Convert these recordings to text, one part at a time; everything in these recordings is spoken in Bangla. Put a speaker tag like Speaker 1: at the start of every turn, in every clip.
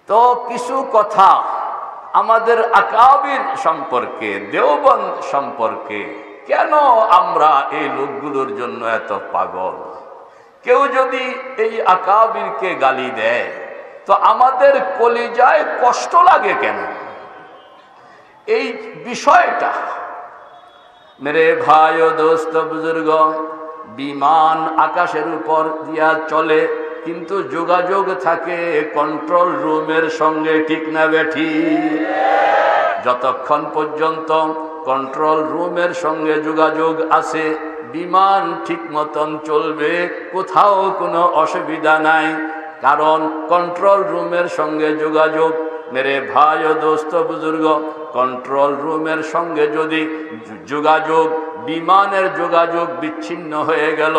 Speaker 1: তো কিছু কথা আমাদের আকাবির সম্পর্কে, দেওবন্দ সম্পর্কে, কেন আমরা এই লোকগুলোর জন্য এত পাগল? কেউ যদি এই আকাবিরকে গালি দেয় তো আমাদের কলিজায় কষ্ট লাগে কেন? এই বিষয়টা মেরে ভাই ও দোস্ত বুজুর্গ, বিমান আকাশের উপর দিয়া চলে কিন্তু যোগাযোগ থাকে কন্ট্রোল রুমের সঙ্গে, ঠিক না বেঠি? যতক্ষণ পর্যন্ত কন্ট্রোল রুমের সঙ্গে যোগাযোগ আছে বিমান ঠিক মতন চলবে, কোথাও কোনো অসুবিধা নাই, কারণ কন্ট্রোল রুমের সঙ্গে যোগাযোগ। মেরে ভাই ও দোস্ত বুজুর্গ, কন্ট্রোল রুমের সঙ্গে যদি যোগাযোগ, বিমানের যোগাযোগ বিচ্ছিন্ন হয়ে গেল,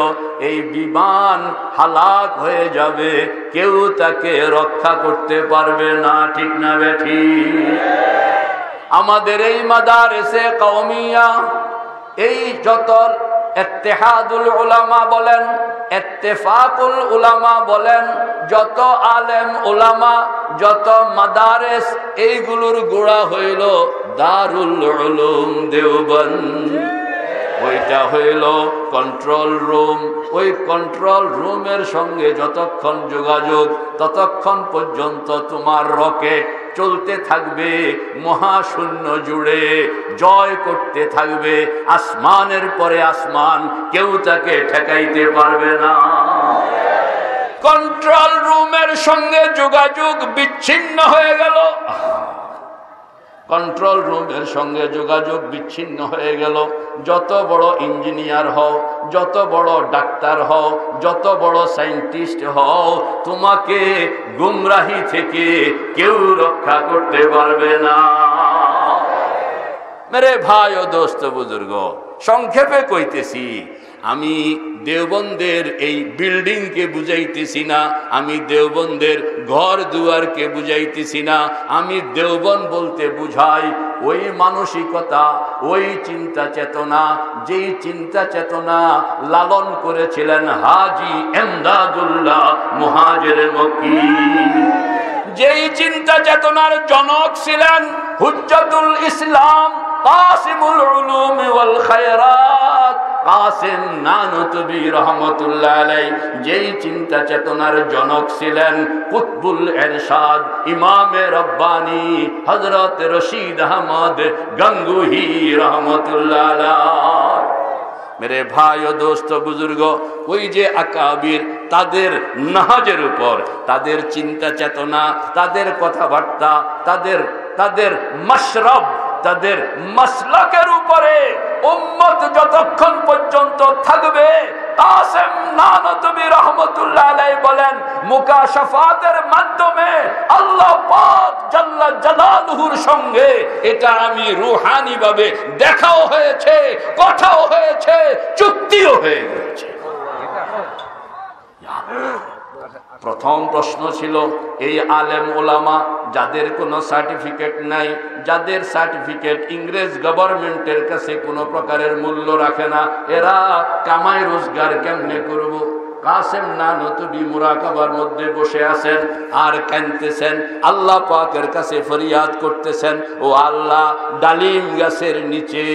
Speaker 1: এই বিমান হালাক হয়ে যাবে, কেউ তাকে রক্ষা করতে পারবে না, ঠিক না বেঠি? আমাদের এই মাদারেসে কওমিয়া, এই যত ইত্তেহাদুল উলামা বলেন, ইত্তেফাকুল উলামা বলেন, যত আলেম উলামা, যত মাদারেস, এইগুলোর গোড়া হইল দারুল উলুম দেওবন্দ। ওইটা হইল কন্ট্রোল রুম। ওই কন্ট্রোল রুমের সঙ্গে যতক্ষণ যোগাযোগ, ততক্ষণ পর্যন্ত তোমার রকেট চলতে থাকবে মহাশূন্য জুড়ে, জয় করতে থাকবে আসমানের পরে আসমান, কেউ তাকে ঠেকাইতে পারবে না। কন্ট্রোল রুমের সঙ্গে যোগাযোগ বিচ্ছিন্ন হয়ে গেল, কন্ট্রোল রুমের সঙ্গে যোগাযোগ বিচ্ছিন্ন হয়ে গেল, যত বড় ইঞ্জিনিয়ার হও, যত বড় ডাক্তার হও, যত বড় সায়েন্টিস্ট হও, তোমাকে গুমরাহি থেকে কেউ রক্ষা করতে পারবে না। মেরে ভাই ও দোস্ত বুজুর্গ, সংক্ষেপে কইতেছি, আমি দেওবন্দের এই বিল্ডিংকে বুঝাইতেছি না, আমি দেওবন্দের ঘর দুয়ারকে বুঝাইতেছি না, আমি দেওবন্দ বলতে বুঝাই ওই মানসিকতা, ওই চিন্তা চেতনা, যেই চিন্তা চেতনা লালন করেছিলেন হাজী এমদাদুল্লাহ মুহাজির মক্কি, যেই চিন্তা চেতনার জনক ছিলেন হুজ্জাতুল ইসলাম কাসিমুল উলুম ওয়াল খায়রাত কাসিম নানুতুবি রহমতুল্লাহ আলাইহি, যেই চিন্তা চেতনার জনক ছিলেন কুতবুল ইরশাদ ইমামে রব্বানি হযরত রশিদ আহমদ গঙ্গুহি রহমতুল্লাহ আলাইহি। মেরে ভাই ও দোস্ত বুজুর্গ, ওই যে আকাবির, তাদের নাহাজের উপর, তাদের চিন্তা চেতনা, তাদের কথাবার্তা, তাদের মাশরাব, তাদের মাসলাকের উপরে উম্মত যতক্ষণ পর্যন্ত থাকবে, কাসেম নানুতুবি রহমতুল্লাহ আলাইহি বলেন, মুকাশাফাতের মাধ্যমে আল্লাহ পাক জাল্লা জালালুহুর সঙ্গে এটা আমি রূহানি ভাবে দেখাও হয়েছে, কথাও হয়েছে, চুক্তিও হয়ে গেছে। প্রথম প্রশ্ন ছিল এই আলেম ওলামা যাদের কোনো সার্টিফিকেট নাই, যাদের সার্টিফিকেট ইংরেজ গভর্নমেন্টের কাছে কোনো প্রকারের মূল্য রাখে না, এরা কামাই রোজগার কেমনে করব? কাসেম নানুতুবি মুরাকাবার মধ্যে বসে আছেন আর কাঁদতেছেন, আল্লাহ পাকের কাছে ফরিয়াদ করতেছেন, ও আল্লাহ, ডালিম গাছের নিচে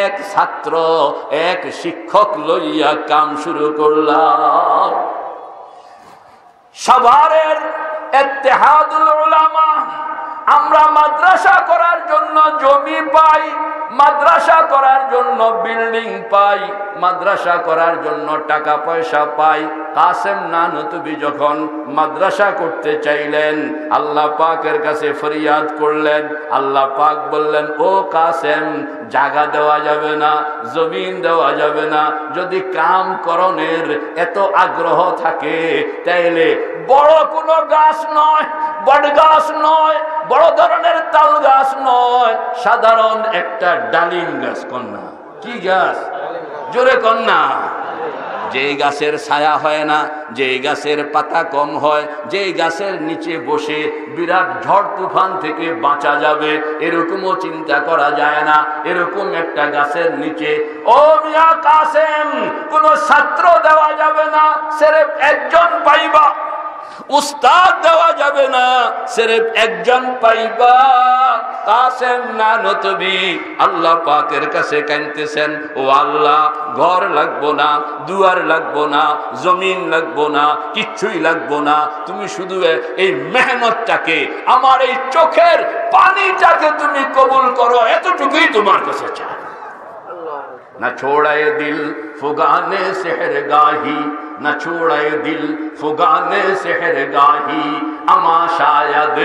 Speaker 1: এক ছাত্র, এক শিক্ষক লইয়া কাম শুরু করলাম। সাভারের ইত্তেহাদুল উলামা, আমরা মাদ্রাসা করার জন্য জমি পাই, মাদ্রাসা করার জন্য বিল্ডিং পাই, মাদ্রাসা করার জন্য টাকা পয়সা পাই। কাসেম নানুতুবি যখন মাদ্রাসা করতে চাইলেন, আল্লাহ পাকের কাছে ফরিয়াদ করলেন, আল্লাহ পাক বললেন, ও কাসেম, জায়গা দেওয়া যাবে না, জমিন দেওয়া যাবে না, যদি কাম করণের এত আগ্রহ থাকে তাইলে বড় কোনো গাছ নয়, বট গাছ নয়, বড় ধরনের তাল গাছ নয়, সাধারণ একটা ডালিম গাছ। কন্যা কি গাছ? জোরে কন্যা। যেই গাছের ছায়া হয় না, যেই গাছের পাতা কম হয়, যেই গাছের নিচে বসে বিরাট ঝড় তুফান থেকে বাঁচা যাবে, এরকমও চিন্তা করা যায় না, এরকম একটা গাছের নিচে ও মিয়া কাসেম কোন ছাত্র দেওয়া যাবে না, সির্ফ একজন পাইবা। উস্তাদ দেওয়া যাবে না, সির্ফ একজন পাইবা। কাসেম নানতবি আল্লাহ পাকের কাছে কাঁদতেছেন, ও আল্লাহ, ঘর লাগবো না, দুয়ার লাগবো না, জমিন লাগবো না, কিচ্ছুই লাগবো না, তুমি শুধু এই মেহনতটাকে, আমার এই চোখের পানিটাকে তুমি কবুল করো, এতটুকুই তোমার কাছে চাই। না ছোড়ায় দিল ফুগানে সেহরগাহি, न छोड़े दिल फुगाने सेहरगाही, अमा शायद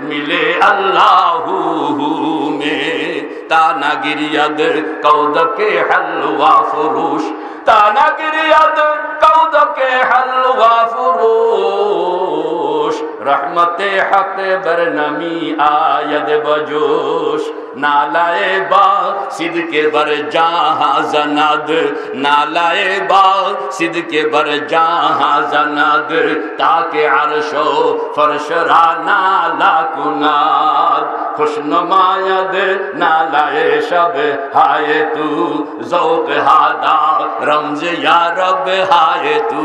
Speaker 1: मिले अल्लाहू में, ताना गिरियद कौद के हलवा फुरूश, ताना गिरियद कौद के हलवा फुरूश, रहमते हक बरनमी आयद बजोश, नालाए बा सिद्के बर जहां जनाद, नालाए बा सिद्के बर जहां जनाद, ताके अर्शो फरशरा नाला कुनाद, खुशनुमायद नालाए शब हाय तू, ज़ौक़ हादा रमज या रब हाय तू।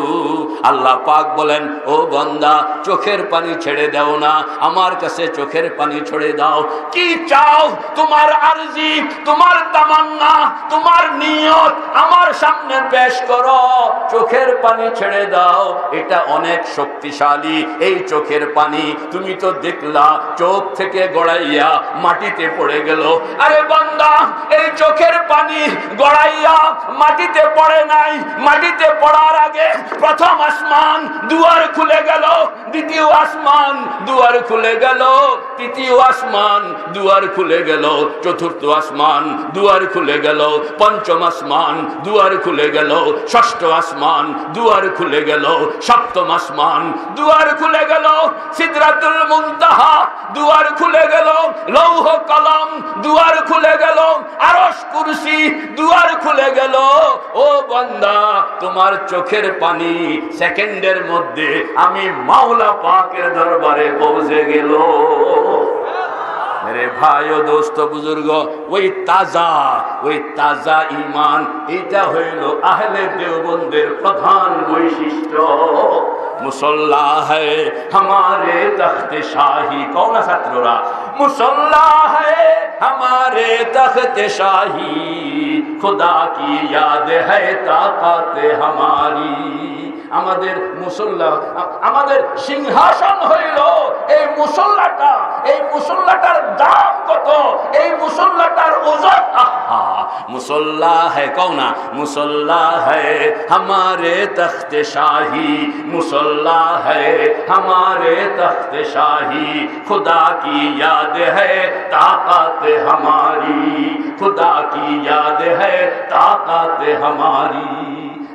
Speaker 1: আল্লাহ পাক বলেন, ও বান্দা, চোখের পানি ছেড়ে দাও না, আমার কাছে চোখের পানি ছেড়ে দাও। কি চাও? তোমার আরজি, তোমার তামান্না, তোমার নিয়ত আমার সামনে পেশ করো, চোখের পানি ছেড়ে দাও। এটা অনেক শক্তিশালী এই চোখের পানি। তুমি তো দেখলা চোখ থেকে গড়াইয়া মাটিতে পড়ে গেল। আরে বান্দা, এই চোখের পানি গড়াইয়া মাটিতে পড়ে নাই, মাটিতে পড়ার আগে প্রথম আসমান দুয়ার খুলে গেল, দ্বিতীয় আসমান দুয়ার খুলে গেল, তৃতীয় আসমান দুয়ার খুলে গেল, চতুর্থ আসমান দুয়ার খুলে গেল, পঞ্চম আসমান দুয়ার খুলে গেল, ষষ্ঠ আসমান দুয়ার খুলে গেল, সপ্তম আসমান দুয়ার খুলে গেল, সিদরাতুল মুনতাহা দুয়ার খুলে গেল, লৌহ কলম দুয়ার খুলে গেল, আরশ কুরসি দুয়ার খুলে গেল। ও বান্দা, তোমার চোখের পানি সেকেন্ডের মধ্যে আমি মাওলা পাকের দরবারে পৌঁছে গেল। मेरे भाइयों दोस्तों बुजुर्ग, ওই তাজা ঈমান, এটা হইল আহলে দেওবন্দের প্রধান বৈশিষ্ট্য। মুসল্লা है हमारे तख्त शाही, कौन ছাত্ররা? मुसल्ला है हमारे तख्त शाही, खुदा की याद है ताकत हमारी। আমাদের মুসল্লা, আমাদের সিংহাসন হইল এই মুসল্লাটা। এই মুসল্লাটার দাম কত? এই মুসল্লাটার ওজন, আহা! মুসল্লা है कौन? मुसल्ला है हमारे तख्त शाही, मुसल्ला है हमारे तख्त शाही, खुदा की याद है ताकत हमारी, खुदा की याद है ताकत हमारी।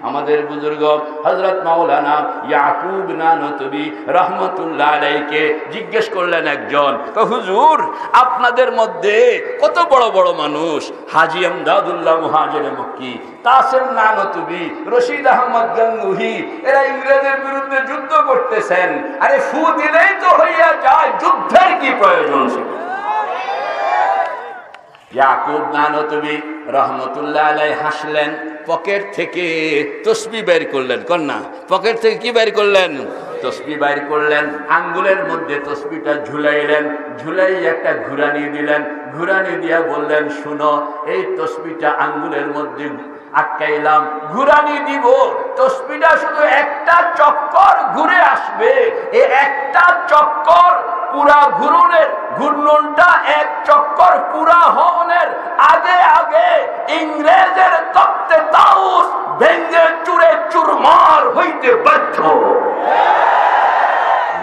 Speaker 1: আমাদের বুজুর্গ হযরত মাওলানা ইয়াকুব নানতবী রহমাতুল্লাহ আলাইহিকে জিজ্ঞেস করলেন একজন, হুজুর, আপনাদের মধ্যে কত বড় বড় মানুষ, হাজী আমদাদুল্লাহ মুহাজিরে মক্কি, কাসেম নানতবী, রশিদ আহমদ গঙ্গুহি, এরা ইংরেজের বিরুদ্ধে যুদ্ধ করতেছেন। আরে ফু দিলেই তো হইয়া যায়, যুদ্ধের কি প্রয়োজন ছিল? ইয়াকুব নানতবী রহমতুল্লাহ আলাইহি হাসলেন, পকেট থেকে তসবিহ বের করলেন। কন্যা পকেট থেকে কি বের করলেন? তসবিহ বের করলেন, আঙ্গুলের মধ্যে তসবিহটা ঝুলাইলেন, ঝুলাই একটা ঘুরানি দিলেন, ঘুরানি দিয়া বললেন, শুনো, এই তসবিহটা আঙ্গুলের মধ্যে আটকাইলাম, ঘুরানি দিব, তসবিহটা শুধু একটা চক্কর ঘুরে আসবে। এই একটা চক্কর পুরা ঘূর্ণনটা এক চক্কর পুরা হওয়ার আগে আগে ইংরেজের তক্তে তাউস ভেঙ্গে চুরে চুরমার হইতে বাধ্য।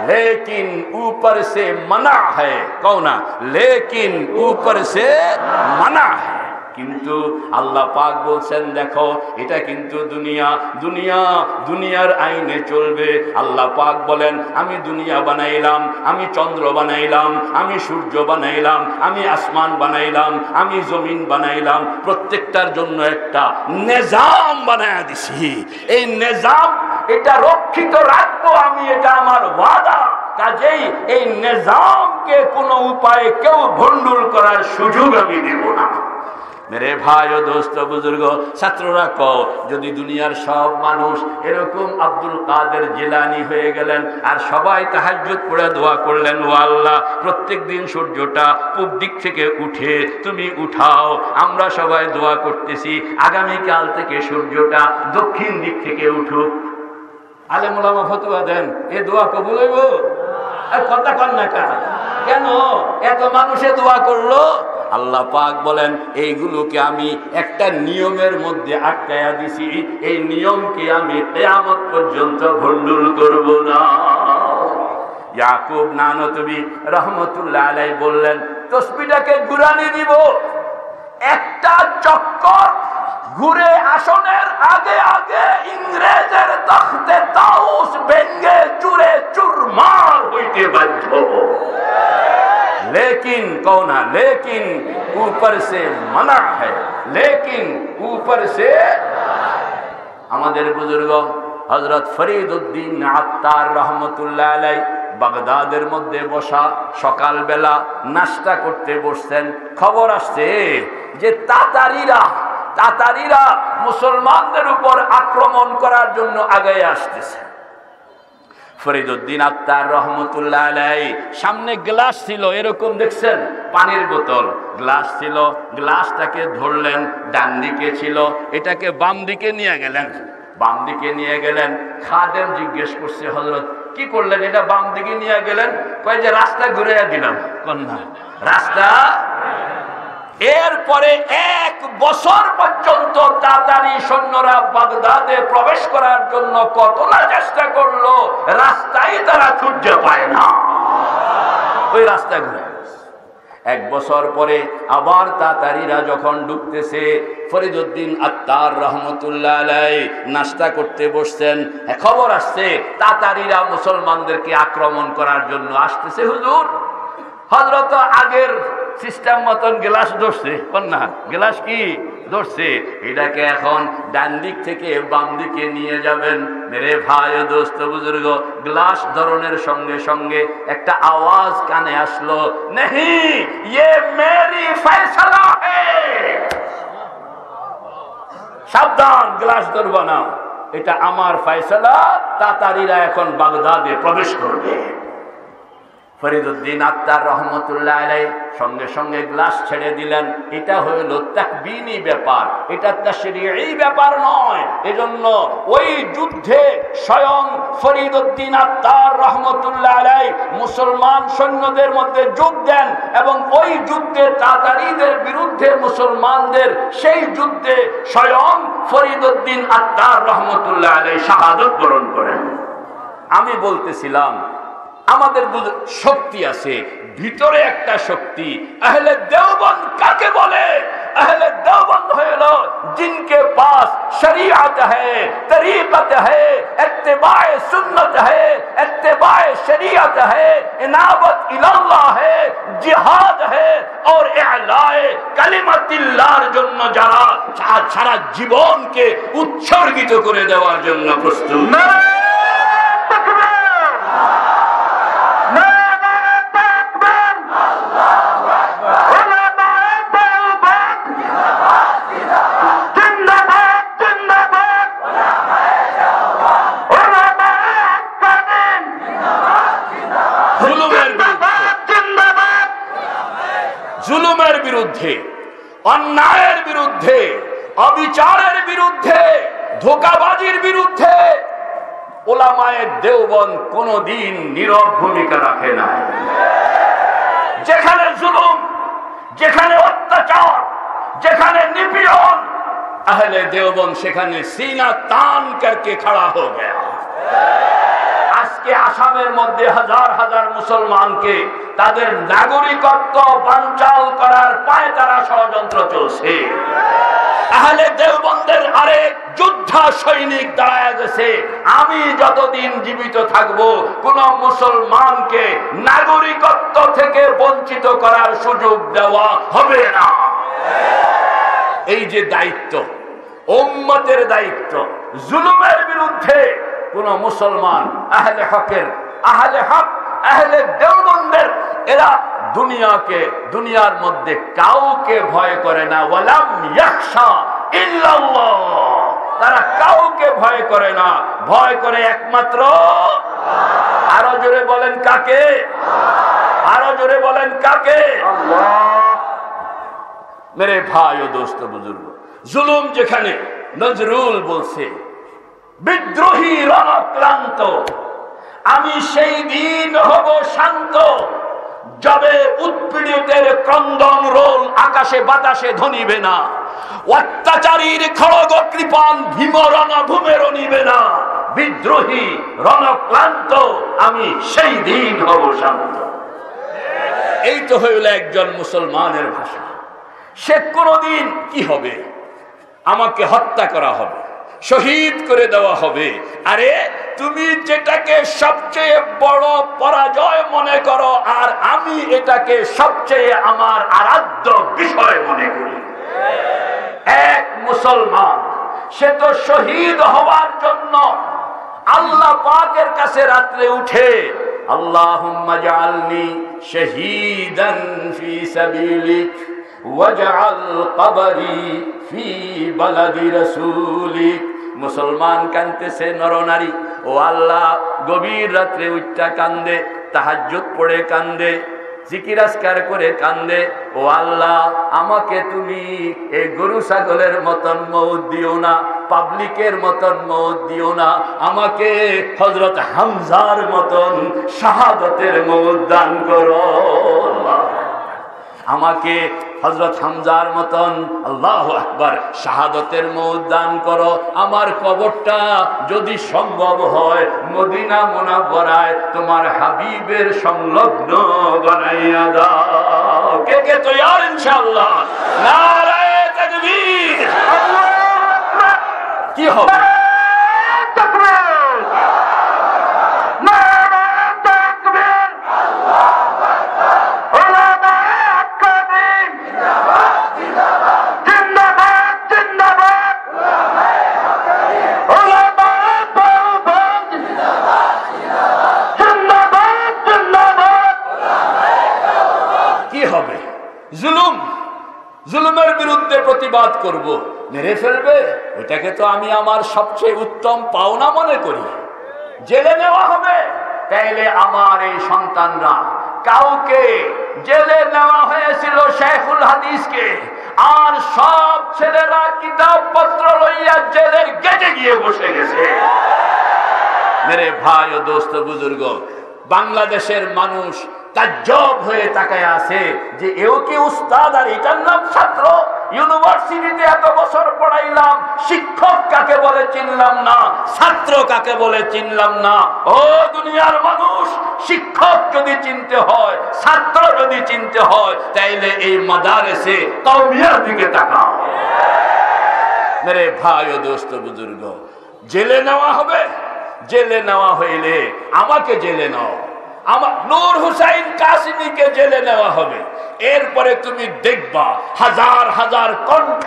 Speaker 1: लेकिन ऊपर से मना है, कौन? लेकिन ऊपर से मना है। কিন্তু আল্লাহ পাক বলছেন, দেখো, এটা কিন্তু দুনিয়ার আইনে চলবে। আল্লাহ পাক বলেন, আমি দুনিয়া বানাইলাম, আমি চন্দ্র বানাইলাম, আমি সূর্য বানাইলাম, আমি আসমান বানাইলাম, আমি জমিন বানাইলাম, প্রত্যেকটার জন্য একটা নিজাম বানায়া দিছি। এই নিজাম, এটা রক্ষিত রাখবো আমি, এটা আমার ওয়াদা। কাজেই এই নিজামকে কোনো উপায়ে কেউ ভণ্ডুল করার সুযোগ আমি দেব না। মেরে ভাই ও দোস্ত বুজুর্গ, ছাত্ররা কও, যদি দুনিয়ার সব মানুষ এরকম আব্দুল কাদের জিলানী হয়ে গেলেন আর সবাই তাহাজ্জুদ পড়ে দোয়া করলেন, ও আল্লাহ প্রত্যেক দিন সূর্যটা পূব দিক থেকে উঠে তুমি উঠাও, আমরা সবাই দোয়া করতেছি আগামীকাল থেকে সূর্যটা দক্ষিণ দিক থেকে উঠুক, আলেম ওলামা ফতোয়া দেন, এ দোয়া কবুল হইব? আর কথা কন না কেন? এত মানুষে দোয়া করলো। আল্লাহ পাক বলেন এইগুলোকে আমি একটা নিয়মের মধ্যে আটকায়া দিছি, এই নিয়মকে আমি কিয়ামত পর্যন্ত ভণ্ডুল করব না। ইয়াকুব নানতবী রহমতুল্লাহ আলাইহি বললেন তসবিহটাকে ঘুরানি দিব, একটা চক্কর ঘুরে আসনের আগে আগে ইংরেজের তখতে তাউস ভেঙ্গে চুরে চুরমার হইতে বাধ্য। लेकिन कौन है? लेकिन ऊपर से मना है, लेकिन ऊपर से। আমাদের বুজুর্গ হযরত ফরিদ উদ্দিন আত্তার রহমতুল্লাহ আলাইহি বাগদাদের মধ্যে বসা, সকালবেলা নাস্তা করতে বসছেন, খবর আসছে যে তাতারিরা মুসলমানদের উপর আক্রমণ করার জন্য আগে আসতেছে। ফরিদউদ্দিন আত্তার রহমতুল্লাহ আলাইহি সামনে গ্লাস ছিল, এরকম দেখছেন পানির বোতল, গ্লাস ছিল, গ্লাসটাকে ধরলেন, ডান দিকে ছিল, এটাকে বাম দিকে নিয়ে গেলেন। বাম দিকে নিয়ে গেলেন, খাদেম জিজ্ঞেস করছে হযরত কি করলেন, এটা বাম দিকে নিয়ে গেলেন? কয় যে রাস্তা ঘুরাইয়া দিলাম। কন্যা রাস্তা। এরপরে 1 বছর পর্যন্ত তাতারি সৈন্যরা বাগদাদে প্রবেশ করার জন্য কত না চেষ্টা করলো, রাস্তায় তারা খুঁজে পায় না, ওই রাস্তা ঘুরে। 1 বছর পরে আবার তাতারিরা যখন ঢুকতেছে, ফরিদউদ্দিন আত্তার রহমতুল্লাহ আলাইহি নাস্তা করতে বসছেন, খবর আসছে তাতারিরা মুসলমানদেরকে আক্রমণ করার জন্য আসতেছে। হুজুর হযরত আগের সিস্টেম মতন গ্লাস ধরছে, কন্যা গ্লাস কি ধরছে, এটাকে এখন ডান দিক থেকে বাম দিকে নিয়ে যাবেন। মেরে ভাই ও দোস্ত বুজুর্গ, গ্লাস ধরনের সঙ্গে সঙ্গে একটা আওয়াজ কানে আসলো, নেহি ये मेरी फैसला है, সাবধান গ্লাস ধরবা না, এটা আমার ফয়সালা, তাতারিরা এখন বাগদাদে প্রবেশ করবে। ফরিদউদ্দিন আত্তার রহমতুল্লাহ আলাইহি সঙ্গে সঙ্গে গ্লাস ছেড়ে দিলেন। এটা হইল তাকবীনী ব্যাপার, এটা তাশরীঈ ব্যাপার নয়। এজন্য ওই যুদ্ধে স্বয়ং ফরিদউদ্দিন আত্তার রহমতুল্লাহ আলাইহি মুসলমান সৈন্যদের মধ্যে যোগ দেন এবং ওই যুদ্ধে তাতারিদের বিরুদ্ধে মুসলমানদের সেই যুদ্ধে স্বয়ং ফরিদউদ্দিন আত্তার রহমতুল্লাহ আলাইহি শাহাদাত বরণ করেন। আমি বলতেছিলাম আমাদের শক্তি আছে, ভিতরে একটা শক্তি। আহলে দেওবন্দ কাকে বলে? আহলে দেওবন্দ হলো जिनके पास शरीयत है, तरीक़त है, इत्तिबाए सुन्नत है, इत्तिबाए शरीयत है, इनाबत इल्लाह है, जिहाद है और इलाए कलिमातिल्लाहर জন্য যারা সারা জীবনকে উৎসর্গিত করে দেওয়ার জন্য প্রস্তুত। জুলুমের বিরুদ্ধে, অন্যায়ের বিরুদ্ধে, অবিচারের বিরুদ্ধে, ধোঁকাবাজির বিরুদ্ধে উলামায়ে দেওবন্দ কোনদিন নীরব ভূমিকা রাখে না। যেখানে জুলুম, যেখানে অত্যাচার, যেখানে নিপীড়ন, আহলে দেওবন্দ সেখানে সিনা তান করকে খড়া হয়ে গয়া। আজকে আসামের মধ্যে হাজার হাজার মুসলমানকে তাদের নাগরিকত্ব বানচাল করার পায়তারা ষড়যন্ত্র চলছে। আহলে দেওবন্দের আরেক যোদ্ধা সৈনিক দাঁড়ায় গেছে, আমি যতদিন জীবিত থাকব কোন মুসলমানকে নাগরিকত্ব থেকে বঞ্চিত করার সুযোগ দেওয়া হবে না। এই যে দায়িত্ব, উম্মতের দায়িত্ব, জুলুমের বিরুদ্ধে কোন মুসলমান আহলে হকের, আহলে হক, আহলে দেওবন্দের এরা দুনিয়াকে, দুনিয়ার মধ্যে কাউকে ভয় করে না। ওয়ালাম ইয়াখশা ইল্লাল্লাহ, তারা কাউকে ভয় করে না, ভয় করে একমাত্র। আরো জোরে বলেন কাকে? আরো জোরে বলেন কাকে? মেরে ভাই ও দোস্ত বুজুর্গ, জুলুম যেখানে, নজরুল বলছে বিদ্রোহী রণক্লান্ত, আমি সেই দিন হব শান্ত, যবে উৎপীড়িতের ক্রন্দন রোল আকাশে বাতাসে ধ্বনিবে না, অত্যাচারীর খড়গ কৃপান ভীম রণভূমেরও নিবে না, বিদ্রোহী রণক্লান্ত, আমি সেই দিন হব শান্ত। এই তো হইল একজন মুসলমানের ভাষা। সে কোনদিন কি হবে? আমাকে হত্যা করা হবে, শহীদ করে দেওয়া হবে। আরে তুমি যেটাকে সবচেয়ে বড় পরাজয় মনে করো, আর আমি এটাকে সবচেয়ে আমার আরাধ্য বিষয় মনে করি। এক মুসলমান, সে তো শহীদ হওয়ার জন্য আল্লাহ পাকের কাছে রাত্রে উঠে আল্লাহুম্মা জাআলনি শাহীদান ফি সাবিলিক ওয়াজআল কবরি ফি বালাদি রাসূলিক। মুসলমান কাঁদতেছে, নরনারী, ও আল্লাহ, গভীর রাত্রে উঠটা কান্দে, তাহাজ্জুদ পড়ে কান্দে, জিকির আজকার করে কান্দে, ও আল্লাহ, আমাকে তুমি এই গরু ছাগলের মতন মওত দিও না, পাবলিকের মতন মওত দিও না, আমাকে হযরত হামজার মতন শাহাদাতের মওত দান করো। আমাকে হযরত হামজার মতন, আল্লাহু আকবার, শাহাদাতের মওত দান করো। আমার কবরটা যদি সম্ভব হয় মদিনা মুনাওয়ারায় তোমার হাবিবের সংলগ্ন বানাইয়া দাও। কে কে তৈয়ার? ইনশাআল্লাহ। নারায়ে তাকবীর। কি হবে? জুলুমের বিরুদ্ধে প্রতিবাদ করব, মেরে ফেলবে, ওইটাকে তো আমি আমার সবচেয়ে উত্তম পাওনা মনে করি। জেলে নেওয়া হবে, তাইলে আমার এই সন্তানরা, কাউকে জেলে নেওয়া হয়েছিল শেখুল হাদিসকে, আর সব ছেলেরা কিতাব পত্র লইয়া জেলের গেটে গিয়ে বসে গেছে। মেরে ভাই ও দোস্ত বুজুর্গ, বাংলাদেশের মানুষ তাজ্জব হয়ে তাকায় আছে যে এও কি উস্তাদ, আর এটার নাম ছাত্র। ইউনিভার্সিটিতে এত বছর পড়াইলাম, শিক্ষক কাকে বলে চিনলাম না, ছাত্র কাকে বলে চিনলাম না। ও দুনিয়ার মানুষ, শিক্ষক যদি চিনতে হয়, ছাত্র যদি চিনতে হয়, তাইলে এই মাদারেসে কওমিয়ার দিকে তাকাও। মেরে ভাই ও দোস্ত বুজুর্গ, জেলে নেওয়া হবে, জেলে নেওয়া হইলে আমাকে জেলে নাও, আমার নূর হুসাইন কাসিমীকে জেলে নেওয়া হবে। এরপরে তুমি দেখবা হাজার হাজার কণ্ঠ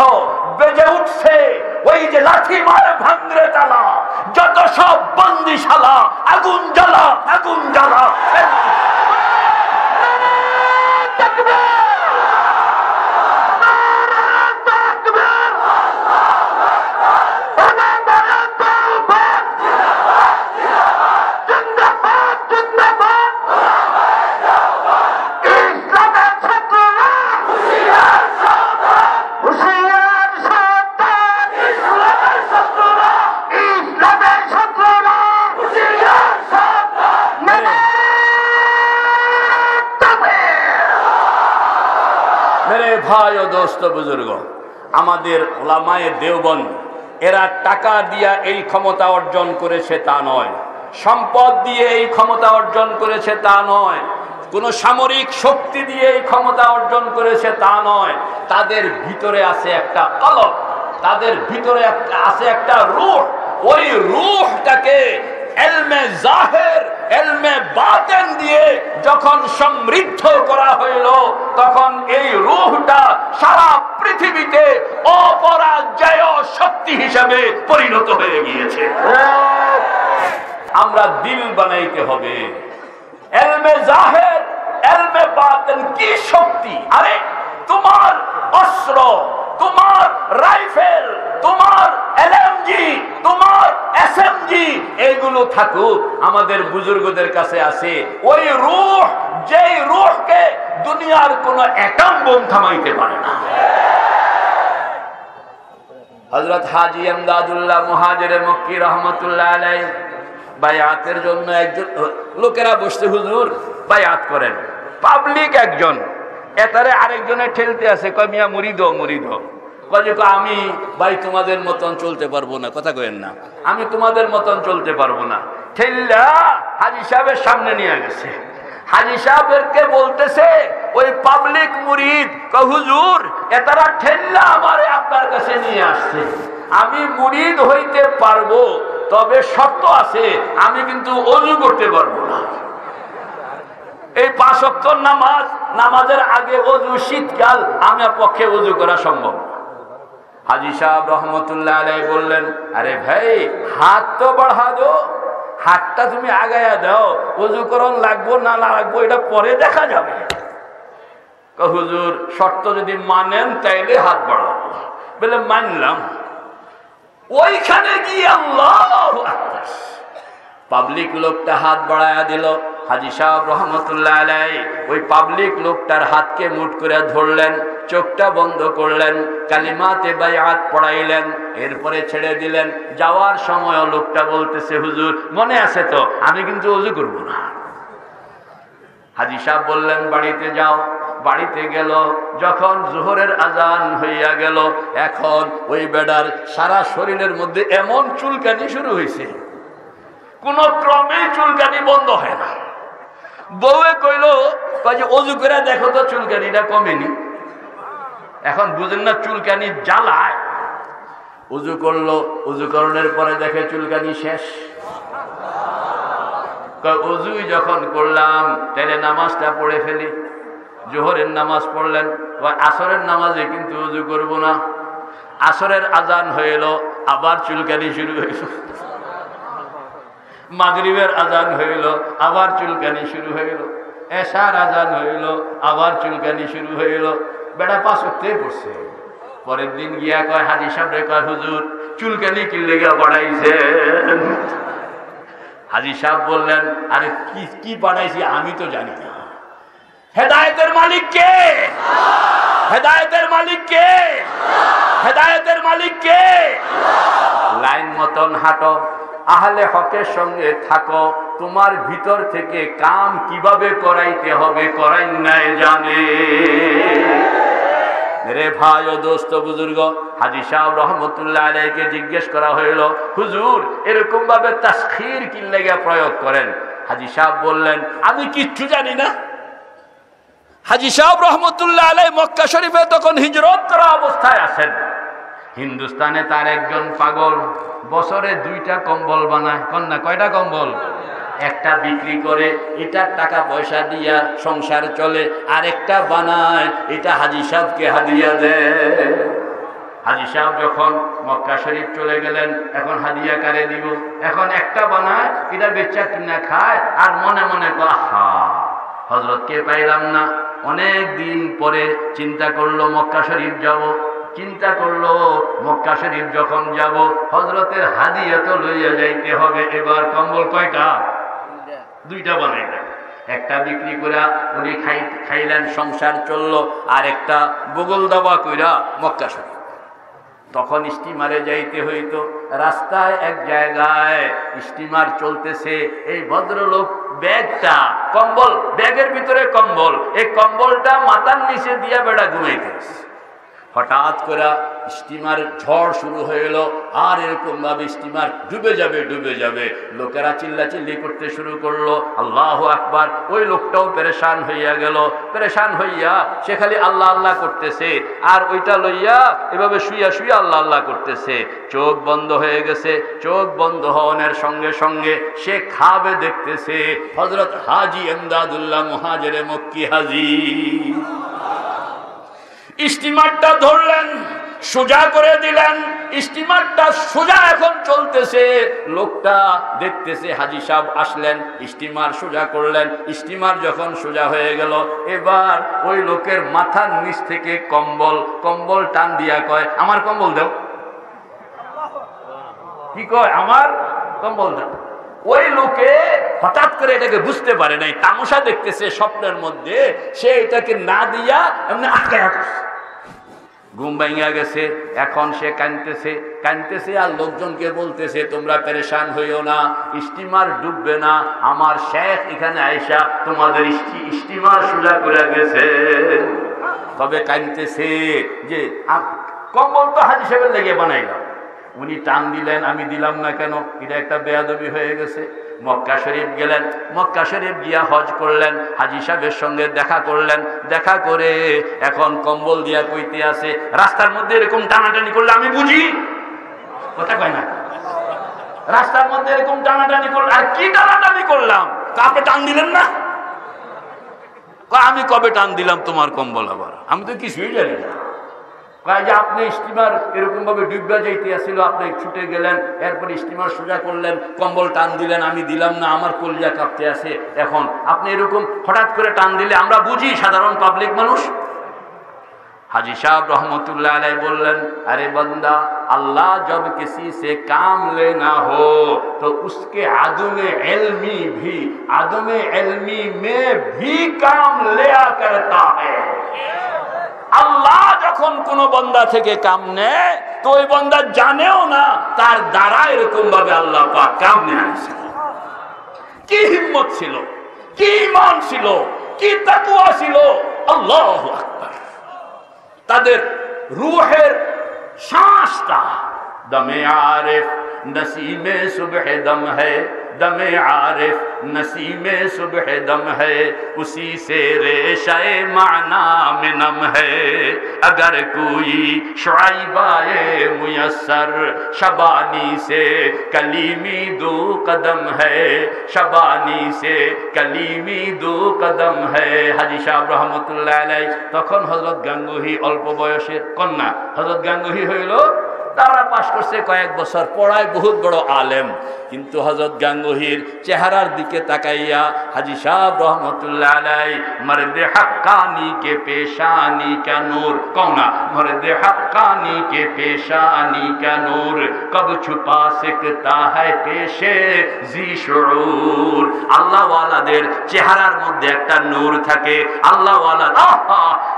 Speaker 1: বেজে উঠছে, ওই যে লাঠি মারে ভাঙরে তালা, যত সব বন্দিশালা, আগুন জ্বালা, আগুন জ্বালা। ভাই ও দোস্ত বুজুর্গ, আমাদের ওলামায়ে দেওবন্দ, এরা টাকা দিয়া এই ক্ষমতা অর্জন করেছে তা নয়, সম্পদ দিয়ে এই ক্ষমতা অর্জন করেছে তা নয়, কোন সামরিক শক্তি দিয়ে এই ক্ষমতা অর্জন করেছে তা নয়। তাদের ভিতরে আছে একটা কলব, তাদের ভিতরে আছে একটা রূহ। ওই রূহটাকে ইলমে জাহির, ইলমে বাতিন দিয়ে যখন সমৃদ্ধ করা হইল, তখন এই রূহটা সারা পৃথিবীতে অপরাজেয় শক্তি হিসেবে পরিণত হয়ে গিয়েছে। আমরা দিল বানাইতে হবে, ইলমে জাহির, ইলমে বাতিন কি শক্তি! আরে তোমার অস্ত্র, তোমার রাইফেল, তোমার এলএমজি, তোমার এসএমজি এগুলো থাকুক, আমাদের বুজুর্গদের কাছে আছে ওই রূহ, যেই রূহকে দুনিয়ার কোন অ্যাটম বোম থামাইতে পারে না। হযরত হাজী ইমদাদুল্লাহ মুহাজিরে মক্কি রহমাতুল্লাহ আলাইহি বায়াতের জন্য একজন লোকেরা বসতে, হুজুর বায়াত করেন। পাবলিক একজন, এটারে আরেকজনে ঠেলতে আছে, কয় মিয়া মুরিদ মুরিদ। আমি ভাই তোমাদের মতন চলতে পারবো না, কথা কইেন না, আমি তোমাদের মতন চলতে পারবো না। ঠেললা হাজী সাহেবের সামনে নিয়ে গেছে। হাজী সাহেবকে বলতেছে ওই পাবলিক মুরিদ, হুজুর এটারা ঠেললা আমারে আপনার কাছে নিয়ে আসছে, আমি মুরিদ হইতে পারবো, তবে শর্ত আছে, আমি কিন্তু ওযু করতে পারবো না। এই 5 ওয়াক্ত নামাজের আগে ওযু, শীতকাল আমার পক্ষে ওযু করা সম্ভব। হাজী সাহেব রহমতুল্লাহ আলাইহি বললেন, আরে ভাই হাত তো বাড়া দো, হাতটা তুমি আগায়া দাও, ওযু করন লাগবো না লাগবো এটা পরে দেখা যাবে। হুজুর শর্ত যদি মানেন তাইলে হাত বাড়াবো। বলে মানলাম। ওইখানে গিয়ে আল্লাহু আকবার, পাবলিক লোকটা হাত বাড়ায়া দিল। হাজী সাহেব রহমতুল্লাহ আলাইহি ওই পাবলিক লোকটার হাতকে মুঠ করে ধরলেন, চোখটা বন্ধ করলেন, কালিমাতে বায়াত পড়াইলেন, এরপরে ছেড়ে দিলেন। যাওয়ার সময় লোকটা বলতেছে, হুজুর মনে আছে তো, আমি কিন্তু ওযু করব না। হাজী সাহেব বললেন, বাড়িতে যাও। বাড়িতে গেল, যখন জোহরের আজান হইয়া গেল, এখন ওই বেডার সারা শরীরের মধ্যে এমন চুলকানি শুরু হয়েছে, কোন ক্রমে চুলকানি বন্ধ হয় না। বউয়ে কইল, ওযু করে দেখো তো চুলকানিটা কমেনি। এখন বুঝেন না চুলকানি জ্বালায়। ওযু করলো, ওযু করণের পরে দেখে চুলকানি শেষ। ওযুই যখন করলাম তাহলে নামাজটা পড়ে ফেলি। জোহরের নামাজ পড়লেন, আসরের নামাজে কিন্তু ওযু করব না। আসরের আজান হইল, আবার চুলকানি শুরু হইল। মাগরিবের আজান হইল, আবার চুলকানি শুরু হইল। এশার আজান হইল, আবার চুলকানি শুরু হইল। বেটা 5 ওয়াক্তে পড়ছে। পরের দিন গিয়া কয়, হাজী সাহেবরে কয়, হুজুর চুলকানি কি লেগে বাড়াইছেন? হাজী সাহেব বললেন, আরে কি বাড়াইছি আমি তো জানি না। হেদায়েতের মালিক কে? হেদায়েতের মালিক কে? হেদায়েতের মালিক কে? লাইন মতন হাঁটো, আহলে হকের সঙ্গে থাকো, তোমার ভিতর থেকে কাম কিভাবে করাইতে হবে করাই নাই জানে। রে ভাই ও দোস্ত বুজুর্গ, হাজী সাহেব রহমতুল্লাহ আলাইহিকে জিজ্ঞেস করা হইল, হুজুর এরকম ভাবে তাসখীর কি লাগা প্রয়োগ করেন? হাজী সাহেব বললেন, আমি কিচ্ছু জানি না। হাজী সাহেব রহমতুল্লাহ আলাইহি মক্কা শরীফে তখন হিজরত করা অবস্থায় আছেন। হিন্দুস্তানে তার একজন পাগল বছরে 2টা কম্বল বানায়। কন্যা কয়টা কম্বল? একটা বিক্রি করে, এটার টাকা পয়সা দিয়া সংসার চলে, আর একটা বানায়, এটা হাজী সাহেবকে হাদিয়া দেয়। হাজী সাহেব যখন মক্কা শরীফ চলে গেলেন, এখন হাদিয়া কারে দিব? এখন একটা বানায়, এটা বেচা কিনা খায়, আর মনে মনে আহা হযরতকে পাইলাম না। অনেক দিন পরে চিন্তা করলো মক্কা শরীফ যাব। চিন্তা করলো মক্কা শরীফ যখন যাব, হযরতের হাদিয়া তো লইয়া যাইতে হবে। এবার কম্বল কয়টা? 2টা বানাইলেন। একটা বিক্রি করে উনি খাইলেন, সংসার চললো, আর একটা বগল দাবা কইরা মক্কা শরীফ। তখন স্টিমারে যাইতে হইতো। রাস্তায় এক জায়গায় স্টিমার চলতেছে, এই ভদ্রলোক ব্যাগটা, কম্বল, ব্যাগের ভিতরে কম্বল, এই কম্বলটা মাথার নিচে দিয়া বেড়া ঘুমাইতেছে। হঠাৎ করে স্টিমার ঝড় শুরু হয়ে গেল, আর এরকম ভাবে স্টিমার ডুবে যাবে ডুবে যাবে। লোকেরা চিল্লাচিল্লি করতে শুরু করলো, আল্লাহু আকবার। ওই লোকটাও পেরেশান হইয়া গেল। পেরেশান হইয়া সে খালি আল্লাহ আল্লাহ করতেছে, আর ওইটা লইয়া এভাবে শুইয়া শুইয়া আল্লাহ আল্লাহ করতেছে। চোখ বন্ধ হয়ে গেছে। চোখ বন্ধ হওয়ার সঙ্গে সঙ্গে সে খাবে দেখতেছে হযরত হাজী ইমদাদুল্লাহ মুহাজিরে মক্কি হাজী। স্টিমারটা ধরলেন, সোজা করে দিলেন, স্টিমারটা সোজা এখন চলতেছে, লোকটা দেখতেছে হাজী সাহেব আসলেন, স্টিমার সোজা করলেন। স্টিমার যখন সোজা হয়ে গেল, এবার ওই লোকের মাথার নিচ থেকে কম্বল টান দিয়া কয়, আমার কম্বল দাও। কি কয়? আমার কম্বল দাও। ওই লোকে হঠাৎ করে এটাকে বুঝতে পারে নাই, তামাশা দেখতেছে স্বপ্নের মধ্যে, সে এটাকে না দিয়া এমনি আটকায়া করছে। ঘুম ভাঙিয়া গেছে, এখন সে কাঁদতেছে আর লোকজনকে বলতেছে, তোমরা পেরেশান হইও না, স্টিমার ডুববে না, আমার শেখ এখানে আইসা তোমাদের স্টিমার সোজা করে গেছে। তবে কাঁদতেছে যে কম্বল তো হাজী সাহেবের লেগে বানাইলাম, উনি টান দিলেন, আমি দিলাম না কেন, এটা একটা বেয়াদবি হয়ে গেছে। মক্কা শরীফ গেলেন, মক্কা শরীফ গিয়া হজ করলেন, হাজী সাহেবের সঙ্গে দেখা করলেন, দেখা করে এখন কম্বল দিয়া কইতে আছে, রাস্তার মধ্যে এরকম টানাটানি করলে আমি বুঝি, কথা কয় না, রাস্তার মধ্যে এরকম টানাটানি করলে, আর কি টানাটানি করলাম, আপনি টান দিলেন না? আমি কবে টান দিলাম তোমার কম্বল? আবার আমি তো কিছুই জানি না। যে আপনি স্টিমার এরকম ভাবে ডুববা যাইতে আসছিল, আপনি ছুটে গেলেন, এরপর স্টিমার সোজা করলেন, কম্বল টান দিলেন, আমি দিলাম না, আমার কলিজা কাঁপতে আছে, এখন আপনি এরকম হঠাৎ করে টান দিলে আমরা বুঝি, সাধারণ পাবলিক মানুষ। हाजी साहब रहमतुल्लाह अलैह बोलन, अरे बंदा, अल्लाह जब किसी से काम लेना हो तो उसके आदमे इल्मी में भी काम लिया करता है। আল্লাহ যখন কোন বান্দা থেকে কাম নেয় তো ওই বান্দা জানেও না তার দ্বারা এরকম ভাবে আল্লাহ পাক কাম নিয়েছে। কি হিম্মত ছিল, কি ঈমান ছিল, কি তাকওয়া ছিল, আল্লাহু আকবার। তাদের রূহের শ্বাসটা দমে আরিফ नसीमे सुबह दम है, दमे आरिफ नसीमे सुबह दम है, उसी से रेशाए माना में नम है। अगर कोई शुआइबाए मुयस्सर, शबानी से कलीमी दो कदम है, शबानी से कलीमी दो कदम है। हाजी साहब रहमतुल्लाह अलैह তখন হযরত গাঙ্গুহি অল্প বয়সের কন্যা, হযরত গাঙ্গুহি হইল তারা পাশ করছে কয়েক বছর, পড়ায় বহুত বড় আলেম, কিন্তু হযরত গাঙ্গুহির চেহারার দিকে তাকাইয়া হাজী সাহেব রহমতুল্লাহ আলাইহি মর্দে হক্কানি কে পেশানি কা নূর, কওনা মর্দে হক্কানি কে পেশানি কা নূর, কব ছুপা सकता है পেশে জি শুউর। আল্লাহ ওয়ালাদের চেহারার মধ্যে একটা নূর থাকে, আল্লাহ ওয়ালা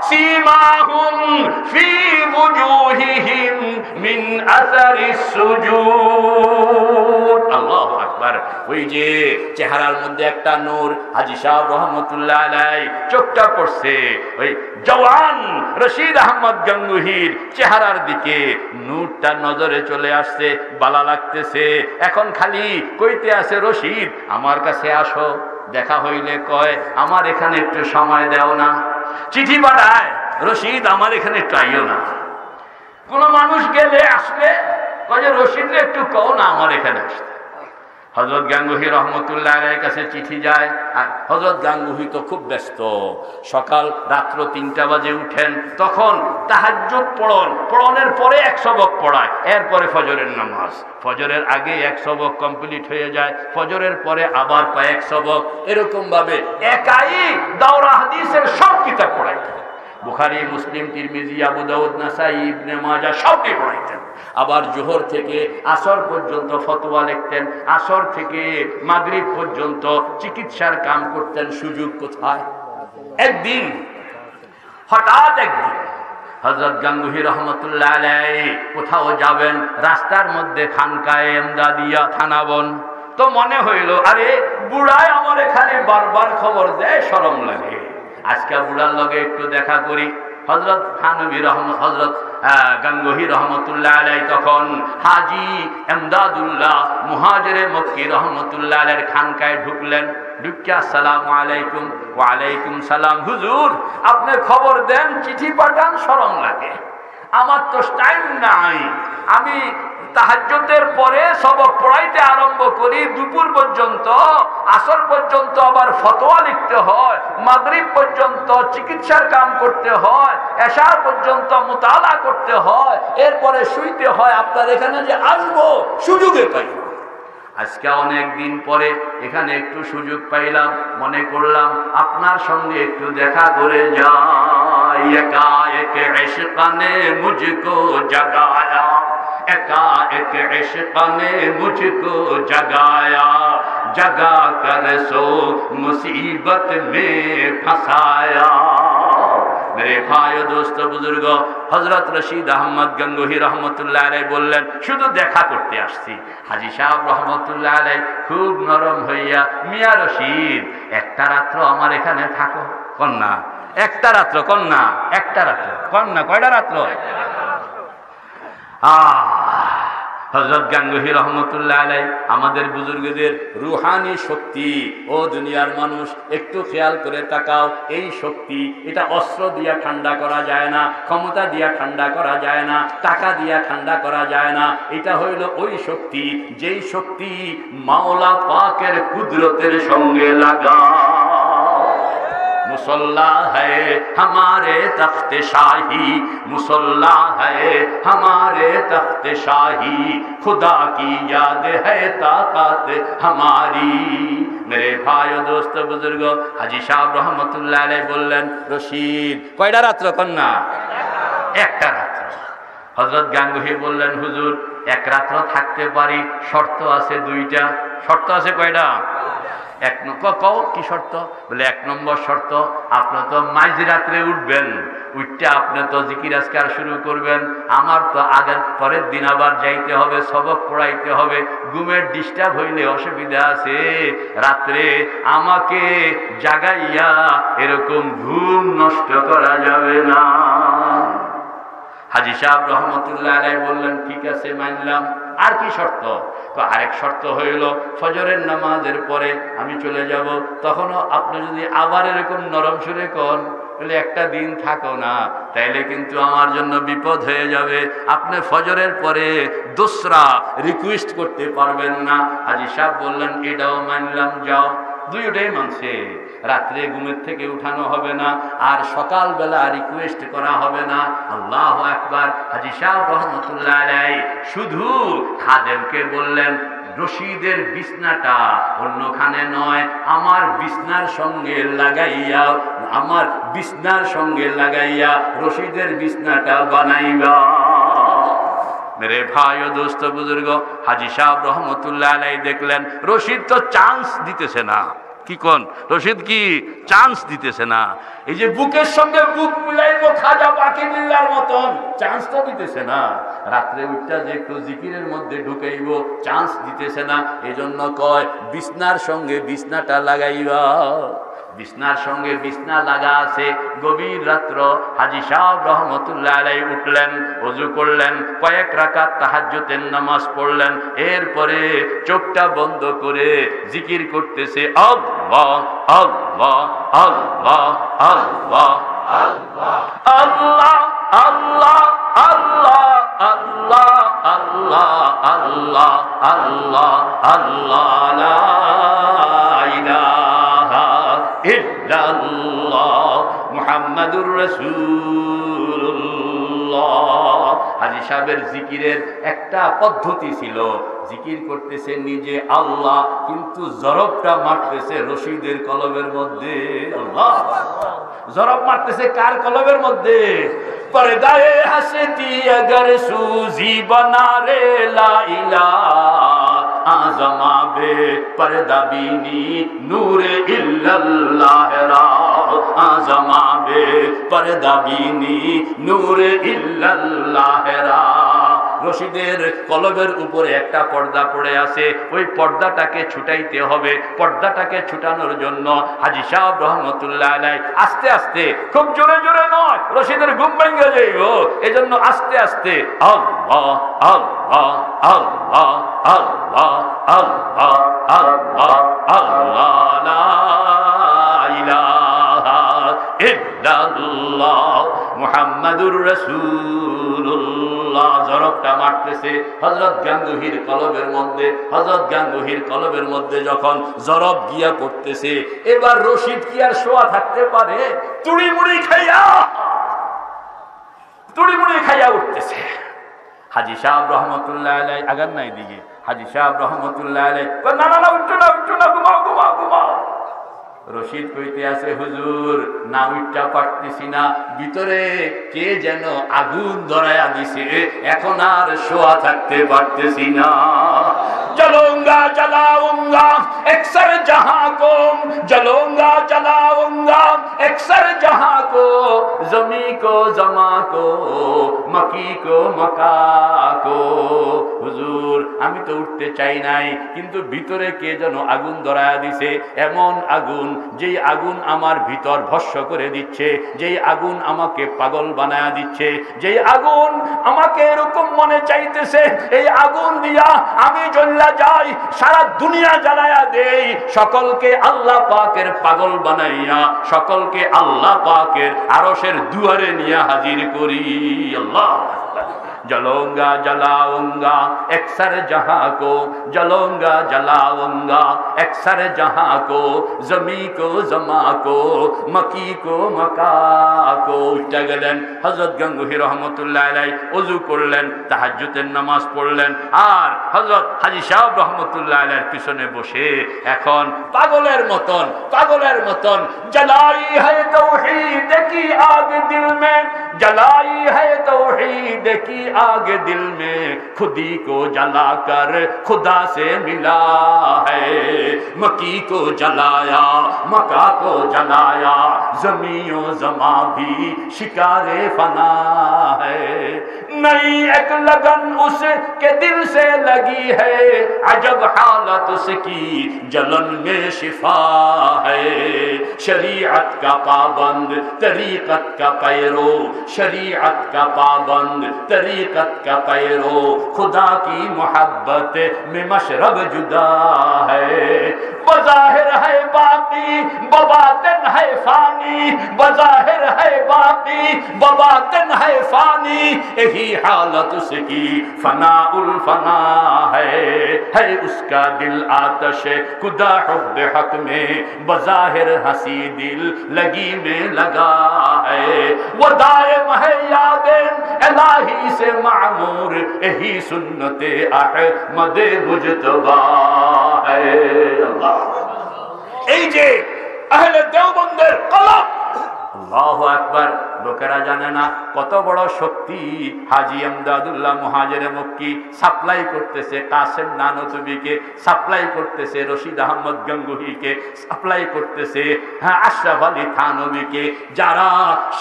Speaker 1: সীমাহুম ফি ওজুহিহিম মিন আসারিস সুজুদ। আল্লাহু আকবার। ওই যে চেহারার মধ্যে একটা নূর, হাজী সাহেব রহমতুল্লাহ আলাইহি চোখটা পড়ছে ওই জওয়ান রশিদ আহমদ গাঙ্গুহির চেহারার দিকে, নূরটা নজরে চলে আসছে, ভালো লাগতেছে। এখন খালি কইতে আছে, রশিদ আমার কাছে আসো, দেখা হইলে কয় আমার এখানে একটু সময় দাও না, চিঠি পাঠায়, রশিদ আমার এখানে একটু আইও না। কোন মানুষ গেলে আসলে কয় যে রশিদ একটু কও না আমার এখানে আসতে। হযরত গাঙ্গুহি রহমতুল্লাহ আলাইহির কাছে চিঠি যায়, আর হযরত গাঙ্গুহি তো খুব ব্যস্ত, সকাল রাত্র 3টা বাজে উঠেন, তখন তাহাজ্জুদ পড়নের পরে 1 সবক পড়ায়, এরপরে ফজরের নামাজ, ফজরের আগে 1 সবক কমপ্লিট হয়ে যায়, ফজরের পরে আবার কয়েক সবক, এরকম ভাবে একাই দাওরা হাদিসের সব কিতাব পড়াইতেন। বুখারী, মুসলিম, তিরমিজি, আবু দাউদ, নাসাই, ইবনে মাজাহ সবই পড়াইতেন। আবার জোহর থেকে আসর পর্যন্ত ফতোয়া লিখতেন, আসর থেকে মাগরিব পর্যন্ত চিকিৎসার কাম করতেন। সুযোগ কোথায়? একদিন হঠাৎ হযরত গাঙ্গুহি রহমতুল্লাহ আলাইহি কোথাও যাবেন, রাস্তার মধ্যে খানকায়ে এমদাদিয়া থানাবন, তো মনে হইল আরে বুড়ায় আমার এখানে বারবার খবর দেয়, শরম লাগে, আজকে বুড়ার লগে একটু দেখা করি। হযরত গাঙ্গুহি রহমতুল্লাহ আলাইহি তখন হাজী এমদাদুল্লাহ মুহাজিরে মক্কি রহমতুল্লাহ আলাইহির খানকায় ঢুকলেন। ঢুকে আসসালামু আলাইকুম। ওয়া আলাইকুম সালাম। হুজুর আপনি খবর দেন, চিঠি পাঠান, শরম লাগে, আমার তো টাইম নাই, আমি তাহাজ্জুদের পরে সবক পড়াইতে আরম্ভ করি, দুপুর পর্যন্ত, আসর পর্যন্ত আবার ফতোয়া লিখতে হয়, মাগরিব পর্যন্ত চিকিৎসার কাম করতে হয়, এশা পর্যন্ত মুতালা করতে হয়, এরপরে শুইতে হয়। আপনার এখানে যে আসবো সুযোগে পাই। আজকে অনেক দিন পরে এখানে একটু সুযোগ পাইলাম, মনে করলাম আপনার সঙ্গে একটু দেখা করে যাই। একা এক ইশক নে মুঝকো জাগায়া, একা এক ইশক নে মুঝকো জাগায়া, जगा कर सो मुसीबत में फंसाया। मेरे भाइयों दोस्तों बुजुर्ग, हजरत रशीद अहमद गंगोही रहमतुल्लाह अलैह बोलें शुधु देखा करते आसছি। हाजी साहब रहमतुल्लाह अलैह खूब नरम हইয়া, मिया रशीद একটা রাত্র আমার এখানে থাকো। কন্যা একটা রাত্র, কন্যা একটা রাত্র, কন্যা কয়টা রাত্র? হযরত গাঙ্গুহি রহমতুল্লাহ আলাইহি আমাদের বুজুর্গদের রুহানি শক্তি। ও দুনিয়ার মানুষ একটু খেয়াল করে তাকাও, এই শক্তি এটা অস্ত্র দিয়া ঠান্ডা করা যায় না, ক্ষমতা দিয়া ঠান্ডা করা যায় না, টাকা দিয়া ঠান্ডা করা যায় না। এটা হইল ওই শক্তি যেই শক্তি মাওলা পাকের কুদরতের সঙ্গে লাগা। मुसल्ला है हमारे तख्त शाही, मुसल्ला है हमारे तख्त शाही, खुदा की याद है ताकत हमारी। मेरे भाइयों दोस्तों बुजुर्ग, हाजी साहब रहमतुल्लाह अलैह बोलें रशीद কয়টা রাত্র? কন্যা একটা রাত্র। হযরত গাঙ্গুহি বললেন হুজুর এক রাত্র থাকতে পারি, শর্ত আছে দুইটা। শর্ত আছে কয়টা? এক কও কি শর্ত? বলে এক নম্বর শর্ত, আপনি তো মাঝ রাত্রে উঠবেন, উঠতে আপনি তো জিকির আজকার শুরু করবেন, আমার তো আগের পরের দিন আবার যাইতে হবে, সবক পড়াইতে হবে, ঘুমের ডিস্টার্ব হইলে অসুবিধা আছে, রাত্রে আমাকে জাগাইয়া এরকম ঘুম নষ্ট করা যাবে না। হাজী সাহেব রহমতুল্লাহ আলাইহি বললেন ঠিক আছে মানলাম। আর কি শর্ত? তো আরেক শর্ত হইল ফজরের নামাজের পরে আমি চলে যাব, তখনও আপনি যদি আবার এরকম নরম সুরে কন বলে একটা দিন থাকো না, তাইলে কিন্তু আমার জন্য বিপদ হয়ে যাবে। আপনি ফজরের পরে দোসরা রিকোয়েস্ট করতে পারবেন না। হাজী সাহেব বললেন এটাও মানলাম, যাও। দুইটাই মানছে, রাত্রে ঘুমের থেকে উঠানো হবে না, আর সকালবেলা রিকোয়েস্ট করা হবে না। আল্লাহু আকবার। হাজী সাহেব রহমতুল্লাহ আলাইহি শুধু খাদেমকে বললেন রশিদের বিছনাটা অন্যখানে নয়, আমার বিছনার সঙ্গে লাগাইয়া, আমার বিছনার সঙ্গে লাগাইয়া রশিদের বিছনাটা বানাইবা। मेरे भाइयों दोस्तों बुजुर्ग, हाजी साहब रहमतुल्लाह अलैहि देखलेन रशीद तो चांस दितेছে না। কি কোন রশিদ কি চান্স দিতেছে না? এই যে বুকের সঙ্গে বুক মিলাইবো খাজা বাকিবিল্লাহর মতন, চান্স তো দিতেছে না। রাত্রে উঠটা যে একটু জিকিরের মধ্যে ঢুকাইবো, চান্স দিতেছে না। এজন্য কয় বিছনার সঙ্গে বিছনাটা লাগাইবা। বিছনার সঙ্গে বিছনা লাগা আছে। গভীর রাত্র হাজী সাহেব রহমতুল্লাহ আলাইহি উঠলেন, ওযু করলেন, কয়েক রাকাত তাহাজ্জুদের নামাজ পড়লেন, এরপরে চোখটা বন্ধ করে জিকির করতেছে আল্লাহ আল্লাহ আল্লাহ আল্লাহ আল্লাহ আল্লাহ আল্লাহ আল্লাহ আল্লাহ আল্লাহ আল্লাহ আল্লাহ লা ইলাহা ইল্লাল্লাহ মুহাম্মাদুর রাসূলুল্লাহ। হাজী সাহেবের জিকিরের একটা পদ্ধতি ছিল, জিকির করতেছে নিজে আল্লাহ, কিন্তু জরবটা মারতেছে রশিদের কলবের মধ্যে। আল্লাহ জরব মারতেছে কার কলবের মধ্যে? পর্দায়ে হাসতি अगर सूजी बना रे ला इलाहा आज़मा बे पर्दा बीनी नूर इल्लल्लाह रा आज़मा बे पर्दा बीनी नूर इल्लल्लाह रा। রশিদের কলবের উপরে একটা পর্দা পড়ে আছে, ওই পর্দাটাকে ছুটাইতে হবে। পর্দাটাকে ছুটানোর জন্য হাজী সাহেব রহমতুল্লাহ আলাইহি আস্তে আস্তে, খুব জোরে জোরে নয়, রশিদের ঘুম ভেঙে যাইব, এজন্য আস্তে আস্তে আল্লাহ আল্লাহ আল্লাহ আল্লাহ আল্লাহ আল্লাহ আল্লাহ লা ইলাহা ইল্লাল্লাহ মুহাম্মাদুর রাসূলুল্লাহ। জরবটা মারতেছে হযরত গাঙ্গুহির কলবের মধ্যে যখন জরব গিয়া পড়তেছে, এবার রশিদ কি আর শোয়া থাকতে পারে? তুড়িমুড়ি খাইয়া উঠতেছে। হাজী সাহেব রহমতুল্লাহ আলাইহি আগার নাই দিকে, হাজী সাহেব রহমতুল্লাহ আলাইহি না উঠো না, ঘুমাও। রশিদ কইতে আছে, হুজুর না উঠতে পারতেছি না, ভিতরে কে যেন আগুন ধরায়া দিছে, এখন আর শোয়া থাকতে পারতেছি না। जलूंगा जलाऊंगा अक्सर जहां को, जलूंगा जलाऊंगा अक्सर जहां को, जमी को जमा को, मकी को मका को। হুজুর আমি তো উঠতে চাই নাই, কিন্তু ভিতরে কে যেন আগুন ধরায়া দিছে, এমন আগুন যেই আগুন আমার ভিতর ভস্ম করে দিচ্ছে, যেই আগুন আমাকে পাগল বানায়া দিচ্ছে, যেই আগুন আমাকে এরকম মনে চাইতেছে এই আগুন দিয়া আমি জ্বলা যাই, সারা দুনিয়া জ্বালায়া দেই, সকলকে আল্লাহ পাকের পাগল বানাইয়া সকলকে আল্লাহ পাকের আরশের দুয়ারে নিয়ে হাজির করি। আল্লাহ जलूंगा जलाऊंगा अक्सर जहां को, जलूंगा जलाऊंगा अक्सर जहां को, जमी को जमा को, मकी को मका को। उठा গেলেন হযরত গাঙ্গুহি রহমাতুল্লাহ আলাইহি, ওযু করলেন, তাহাজ্জুদের নামাজ পড়লেন, আর হযরত হাজী সাহেব রহমাতুল্লাহ আলাইহির পিছনে বসে এখন পাগলের মতন जलाई है तौहीद की आग दिल में, जलाई है तौहीद की आग दिल में, खुदी को जलाकर खुदा से मिला है, मकी को जलाया मका को जलाया, जमीओ जमा भी शिकारे फना है, नई एक लगन उसके दिल से लगी है, अजब हालत उसकी जलन में शिफा है, शरीयत का पाबंद तरीकत का पैरो, शरीयत का पाबंद तरीकत का पैरो, खुदा की मोहब्बत में मशरब जुदा है, बज़ाहिर है बाकी बबातिन है फानी, बज़ाहिर है बाकी बबातिन है फानी, यही हालत उसकी फनाउल फना है उसका दिल आतश खुदा हुब्ब हक में, बज़ाहिर हंसी दिल लगी में लगा है, वो दायम है यादें इलाही से मामूर, यही सुन्नते अहमद मुजतबा है। अल्लाह এই যে আহলে দেওবন্দের কলম, আল্লাহু আকবার। লোকেরা জানে না কত বড় শক্তি হাজী আমদাদুল্লাহ মুহাজিরে মক্কি সাপ্লাই করতেছে, কাসেম নানতুবিকে সাপ্লাই করতেছে, রশিদ আহমদ গাঙ্গুহিকে সাপ্লাই করতেছে, আশরাফ আলী থানবীকে, যারা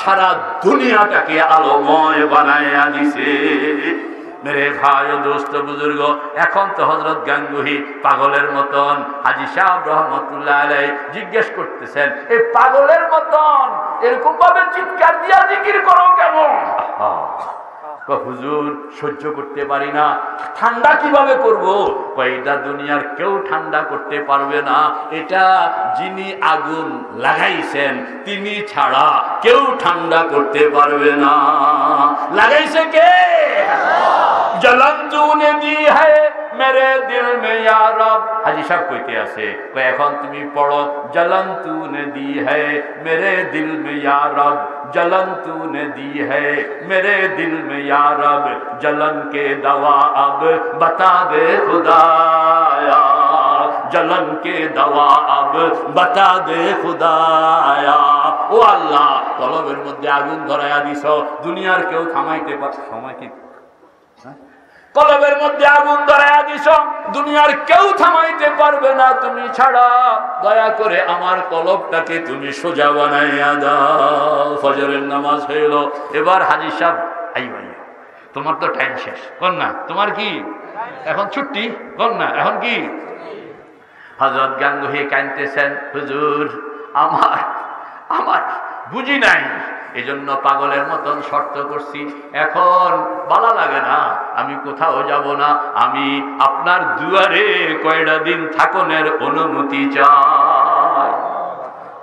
Speaker 1: সারা দুনিয়াটাকে আলোময় বানায়া দিছে। मेरे भाई दोस्त बुजुर्ग, এখন তো হযরত গাঙ্গুহি পাগলের মতন হাজী সাহেব রহমাতুল্লাহ আলাইহি জিজ্ঞেস করতেছেন, এই পাগলের মতন এরকম ভাবে চিৎকার দিয়া জিকির করো কেন? হুজুর সহ্য করতে পারি না। ঠান্ডা কিভাবে করব? কয়টা দুনিয়ার কেউ ঠান্ডা করতে পারবে না, এটা যিনি আগুন লাগাইছেন তিনি ছাড়া কেউ ঠান্ডা করতে পারবে না। লাগাইছে কে? जलन तूने दी है मेरे दिल में या रब। हाजी साहब কইতে আছে, কই এখন তুমি পড়ো, जलन तूने दी है मेरे दिल में या रब, जलन तूने दी है मेरे दिल में या रब, जलन के दवा अब बता दे खुदाया, जलन के दवा अब बता दे खुदाया। ও আল্লাহ, কলবের মধ্যে আগুন ধরায়া দিছো, দুনিয়ার কেউ থামাইতে পারবে? সময় কি? কলবের মধ্যে আগুন ধরায়া দিছ, দুনিয়ার কেউ থামাইতে পারবে না তুমি ছাড়া। দয়া করে আমার কলবটাকে তুমি সোজা বানাইয়া দাও। ফজরের নামাজ হইল, এবার হাজী সাহেব আই ভাই তোমার তো টাইম শেষ, কর না তোমার কি এখন ছুটি, কর না এখন কি? হযরত গাঙ্গুহি কাঁদতেছেন, হুজুর আমার বুঝি নাই, এজন্য পাগলের মতন শর্ত করছি, এখন ভালো লাগে না, আমি কোথাও যাব না, আমি আপনার দুয়ারে কয়টা দিন থাকনের অনুমতি চাই।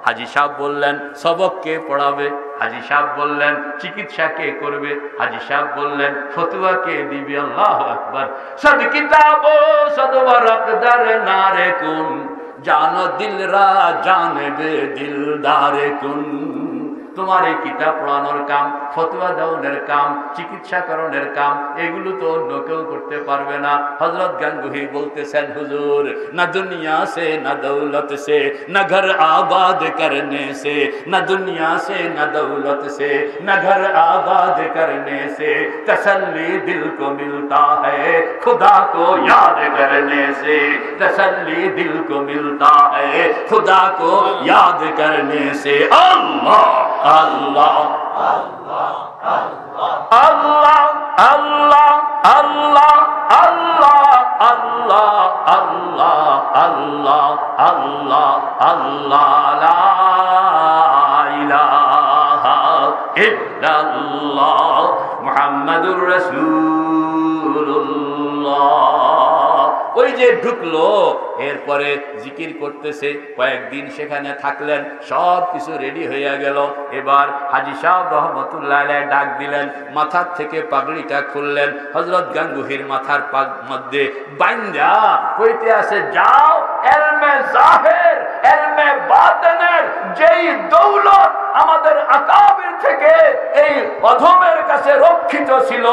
Speaker 1: হাজী সাহেব বললেন সবক কে পড়াবে? হাজী সাহেব বললেন চিকিৎসা কে করবে? হাজী সাহেব বললেন ফতোয়া কে দিবে? আল্লাহু আকবার। সদ কিতাবো সদ ওয়ারাক দারে নারে কুন, জানো দিল রা জানবে দিলদারে কুন। তোমার এই কিতাব পড়ানোর কাম, ফতোয়া দেওয়ানোর কাম, চিকিৎসা করণের কাম, এগুলো তো অন্য কেউ করতে পারবে না। হযরত গাঙ্গুহি বলতেছেন হুজুর, না দুনিয়া সে না দৌলত সে না ঘর আবাদ করনে সে, না দুনিয়া সে না দৌলত সে না ঘর আবাদ করনে সে তসল্লি দিল কো মিলতা है खुदा को याद करने से, तसल्ली दिल को मिलता है खुदा को याद करने से। अल्लाह अल्लाह अल्लाह अल्लाह अल्लाह अल्लाह अल्लाह अल्लाह अल्लाह अल्लाह अल्लाह ला इलाहा इल्लल्लाह मुहम्मदुर রাসূলুল্লাহ। ওই যে ঢুকলো, এরপরে জিকির করতেছে, কয়েকদিন সেখানে থাকলেন, সব কিছু রেডি হয়ে গেল। এবার হাজী সাহেব রহমতুল্লাহ আলাইহি ডাক দিলেন, মাথার থেকে পাগড়িটা খুললেন, হযরত গাঙ্গুহির মাথার মধ্যে বাইন্দা কইতে আছে, যাও ইলমে জাহির ইলমে বাতিনের যেই দৌলত আমাদের আকাবির থেকে এই অধমের কাছে রক্ষিত ছিল,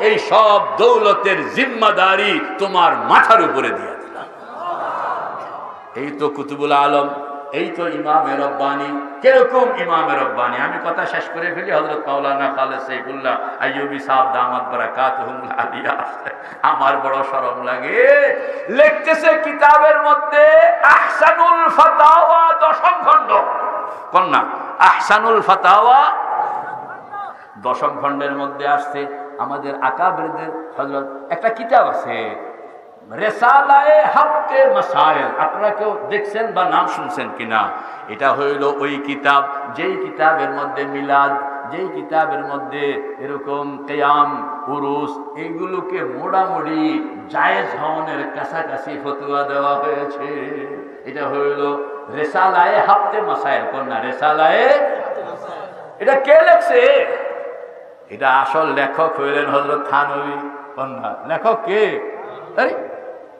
Speaker 1: এই সব দৌলতের জিম্মাদারি তোমার মাথার উপরে দিয়ে দিলাম। এই তো কুতুবুল আলম, এই তো ইমামে রব্বানি। কিরকম ইমামে রব্বানি? আমি কথা শেষ করে ফেলি। হযরত মাওলানা খালেদ সাইফুল্লাহ আইয়ুবী সাহেব দামাত বারাকাতুহুল আলিয়া, আমার বড় শরম লাগে, লিখতেছে কিতাবের মধ্যে আহসানুল ফাতাওয়া 10ম খণ্ড, কন্যা আহসানুল ফাতাওয়া 10ম খণ্ডের মধ্যে আসছে আমাদের আকাবেরদের হযরত একটা কিতাব আছে রেসালায়ে হক্কে মাসাইল। আপনারা কেউ দেখছেন বা নাম শুনছেন কিনা? এটা হইল ওই কিতাব যেই কিতাবের মধ্যে মিলাদ, যেই কিতাবের মধ্যে এরকম কিয়াম উরুস এইগুলোকে মোটামুটি জায়েজ হওয়ার কাছাকাছি ফতোয়া দেওয়া হয়েছে। এটা হইল রেসালায়ে হক্কে মাসাইল, কন্যা রেসালায়ে। এটা কে লেখছে? এটা আসল লেখক হইলেন হযরত থানভী। কন্যা লেখক কে? আরে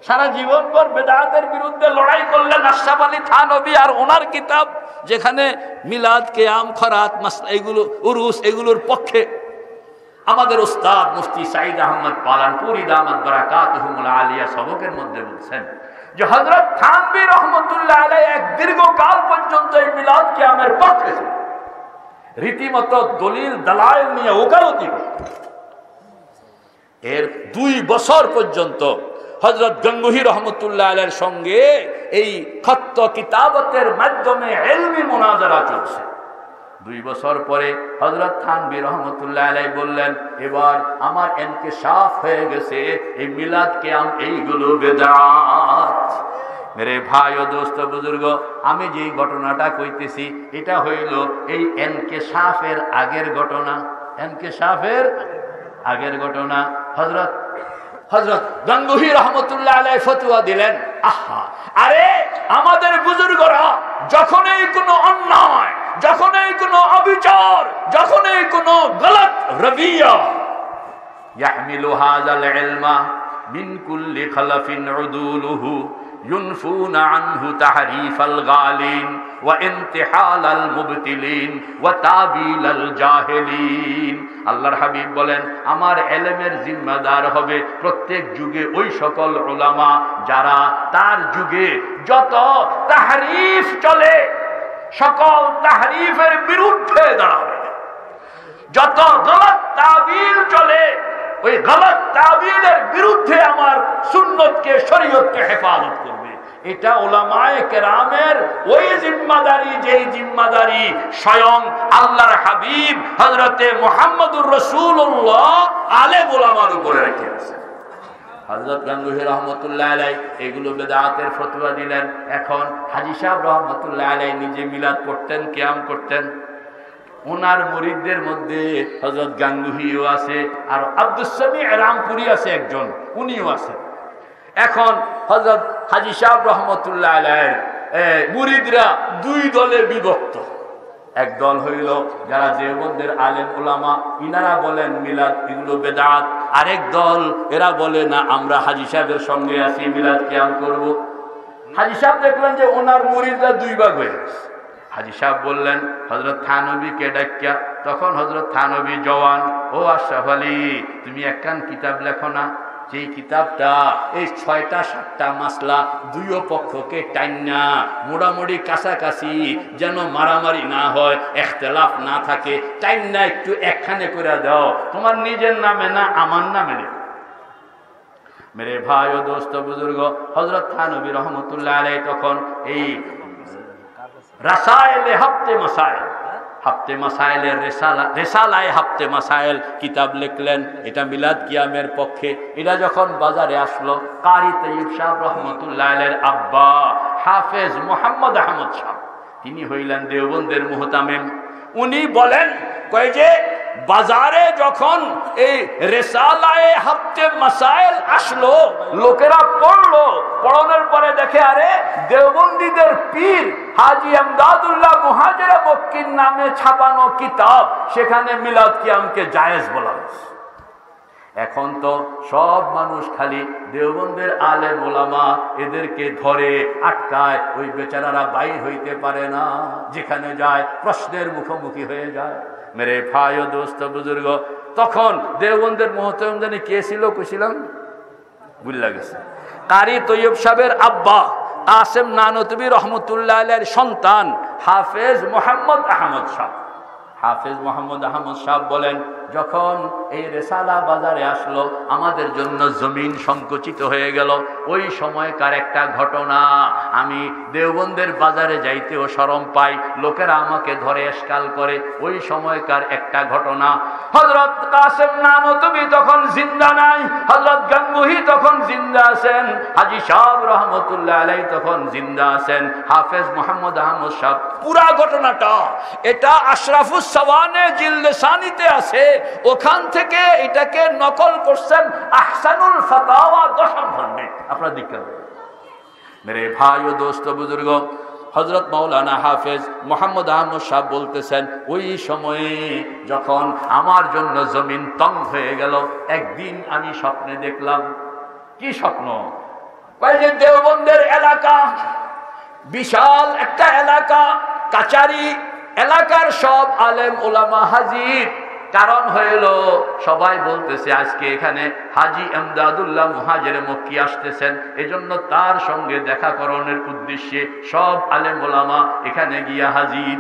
Speaker 1: সারা জীবন পর বেদাতের বিরুদ্ধে লড়াই করলেন আশরাফ আলী থানভী, আর ওনার কিতাব যেখানে মিলাদ কিয়াম খরাত মাসলা এগুলো উরুস এগুলোর পক্ষে। আমাদের উস্তাদ মুফতি সাঈদ আহমদ পালানপুরি দামাত বারাকাতুহুল আলিয়া সবকের মধ্যে বলছেন যে হযরত থানভী রহমতুল্লাহ আলাইহি এক দীর্ঘকাল পর্যন্ত এই মিলাদ কিয়ামের পক্ষে ছিলেন, রীতিমতো দলিল দালাইল নিয়ে ওকালতি করতেন। এর 2 বছর পর্যন্ত হযরত গাঙ্গুহি রহমতুল্লাহ আলাইহির সঙ্গে এই খত্ত কিতাবতের মাধ্যমে ইলমি মুনাজারা চলছে। 2 বছর পরে হযরত থানভী রহমতুল্লাহ আলাইহি বললেন, এবার আমার ইনকিশাফ হয়ে গেছে, এই মিলাদ কিয়াম এইগুলো বেদাত। মেরে ভাই ও দোস্ত বুজুর্গ, আমি যেই ঘটনাটা কইতেছি এটা হইল এই ইনকিশাফের আগের ঘটনা। ইনকিশাফের আগের ঘটনা। হযরত গাঙ্গুহি রহমতুল্লাহ আলাইহি ফতোয়া দিলেন, আহা আরে আমাদের বুজুর্গরা যখনই কোনো অন্যায়, যখনই কোনো অবিচার, যখনই কোনো গলত রবিয়া ইয়াহমিলু হাযাল ইলমা মিন কুল্লি খালাফিন উদুলুহু ينفون عنه تحريف الغالين وانتحال المبتلين وتابيل الجاهلين। আল্লাহর হাবিব বলেন, আমার ইলমের জিম্মাদার হবে প্রত্যেক যুগে ওই সকল উলামা যারা তার যুগে যত তাহরিফ চলে সকল তাহরিফের বিরুদ্ধে দাঁড়াবে, যত গলত তাবিল চলে ওই গলত তাবিলের বিরুদ্ধে আমার সুন্নতকে শরীয়তকে হেফাজত করবে। এটা উলামায়ে কেরামের ওই জিম্মাদারি, যেই জিম্মাদারি স্বয়ং আল্লাহর হাবিব হযরতে মুহাম্মদুর রাসূলুল্লাহ আলেম উলামার উপরে রেখেছেন। হযরত গাঙ্গুহি রহমতুল্লাহ আলাইহি এগুলো বেদাতের ফতোয়া দিলেন। এখন হাজী সাহেব রহমতুল্লাহ আলাইহি নিজে মিলাদ পড়তেন, কিয়াম করতেন। ওনার মুরিদদের মধ্যে হযরত গাঙ্গুহিও আছে, আর আব্দুস সামিউ রামপুরি আছে একজন, উনিও আছে। এখন হযরত হাজী সাহেব রহমতুল্লাহ আলাইহি মুরিদরা দুই দলে বিভক্ত। এক দল হইল যারা দেওবন্দের আলেম উলামা, ইনারা বলেন মিলাদ এগুলো বেদাত। আরেক দল এরা বলে না, আমরা হাজী সাহেবের সঙ্গে আছি, মিলাদ কিয়াম করব। হাজী সাহেব দেখলেন যে ওনার মুরিদরা দুই ভাগ হয়ে গেছে। হাজী সাহেব বললেন হযরত থানবীকে ডাকিয়া, তখন হযরত থানবী জওয়ান, ও আশরাফ আলী, তুমি একখান কিতাব লেখো না, যেই কিতাবটা এই 6টা-7টা মাসলা দুই পক্ষকে টাইনা মোড়ামুড়ি কাছাকাছি, যেন মারামারি না হয়, ইখতিলাফ না থাকে, টাইনা একটু একখানে করে দাও, তোমার নিজের নামে না আমার নামে লেখো। মেরে ভাই ও দোস্ত বুজুর্গ, হযরত থানবী রহমতুল্লাহ আলাইহি তখন এই রাসায়েলে হাফতে মাসাইলের রেসালায় হাফতে মাসাইল কিতাব লিখলেন। এটা মিলাদ কিয়ামের পক্ষে। এটা যখন বাজারে আসলো, কারি তৈয়ব সাহেব রহমতুল্লাহ আলাইহির আব্বা হাফেজ মোহাম্মদ আহমদ সাহেব, তিনি হইলেন দেওবন্দের মুহতামিম। উনি বলেন কয় যে বাজারে যখন এই রেসালায়ে হাফতে মাসাইল আসলো, লোকেরা পড়লো, পড়ানোর পরে দেখে আরে দেওবন্দীদের পীর হাজী এমদাদুল্লাহ মুহাজিরে মক্কির নামে ছাপানো কিতাব, সেখানে মিলাদ কিয়ামকে জায়েজ বলা হয়েছে। এখন তো সব মানুষ খালি দেওবন্দের আলেম ওলামা এদেরকে ধরে আটকায়, ওই বেচারারা বাইর হইতে পারে না, যেখানে যায় প্রশ্নের মুখোমুখি হয়ে যায়। মেরে ভাই ও দোস্ত বুজুর্গ, তখন দেওবন্দের মুহতামিম জানি কে ছিল, কুছিলাম ভুলে গেছে, কারি তৈয়ব সাহেবের আব্বা কাসেম নানতুবি রহমতুল্লাহ আলাইহির সন্তান হাফেজ মোহাম্মদ আহমদ সাহেব। হাফেজ মোহাম্মদ আহমদ সাহেব বলেন, যখন এই রেসালা বাজারে আসলো, আমাদের জন্য জমিন সংকুচিত হয়ে গেল। ওই সময়কার একটা ঘটনা, আমি দেওবন্দের বাজারে যাইতেও শরম পাই, লোকেরা আমাকে ধরে এশকাল করে। ওই সময়কার একটা ঘটনা, হযরত কাসেম নানতুবি তখন জিন্দা নাই, হযরত গাঙ্গুহি তখন জিন্দা আছেন, হাজী সাহেব রহমতুল্লাহ আলাইহি তখন জিন্দা আছেন, হাফেজ মোহাম্মদ আহমদ সাহেব। পুরা ঘটনাটা এটা আশরাফুস সাওয়ানে জিলদে সানিতে আছে, ওখান থেকে এটাকে নকল করছেন আহসানুল ফাতাওয়া 10 খণ্ডে। আপনারা দেখবেন মেরে ভাই ও দোস্ত বুজুর্গ, হযরত মাওলানা হাফেজ মোহাম্মদ আহমদ সাহেব বলতেছেন, ওই সময়ে যখন আমার জন্য জমিন তং হয়ে গেল, একদিন আমি স্বপ্নে দেখলাম। কি স্বপ্ন? কয় যে দেওবন্দের এলাকা, বিশাল একটা এলাকা, কাচারি এলাকার সব আলেম ওলামা হাজির। কারণ হইল সবাই বলতেছে আজকে এখানে হাজী এমদাদুল্লাহ মুহাজিরে মক্কি আসতেছেন, এজন্য তার সঙ্গে দেখা করণের উদ্দেশ্যে সব আলেম ওলামা এখানে গিয়া হাজির।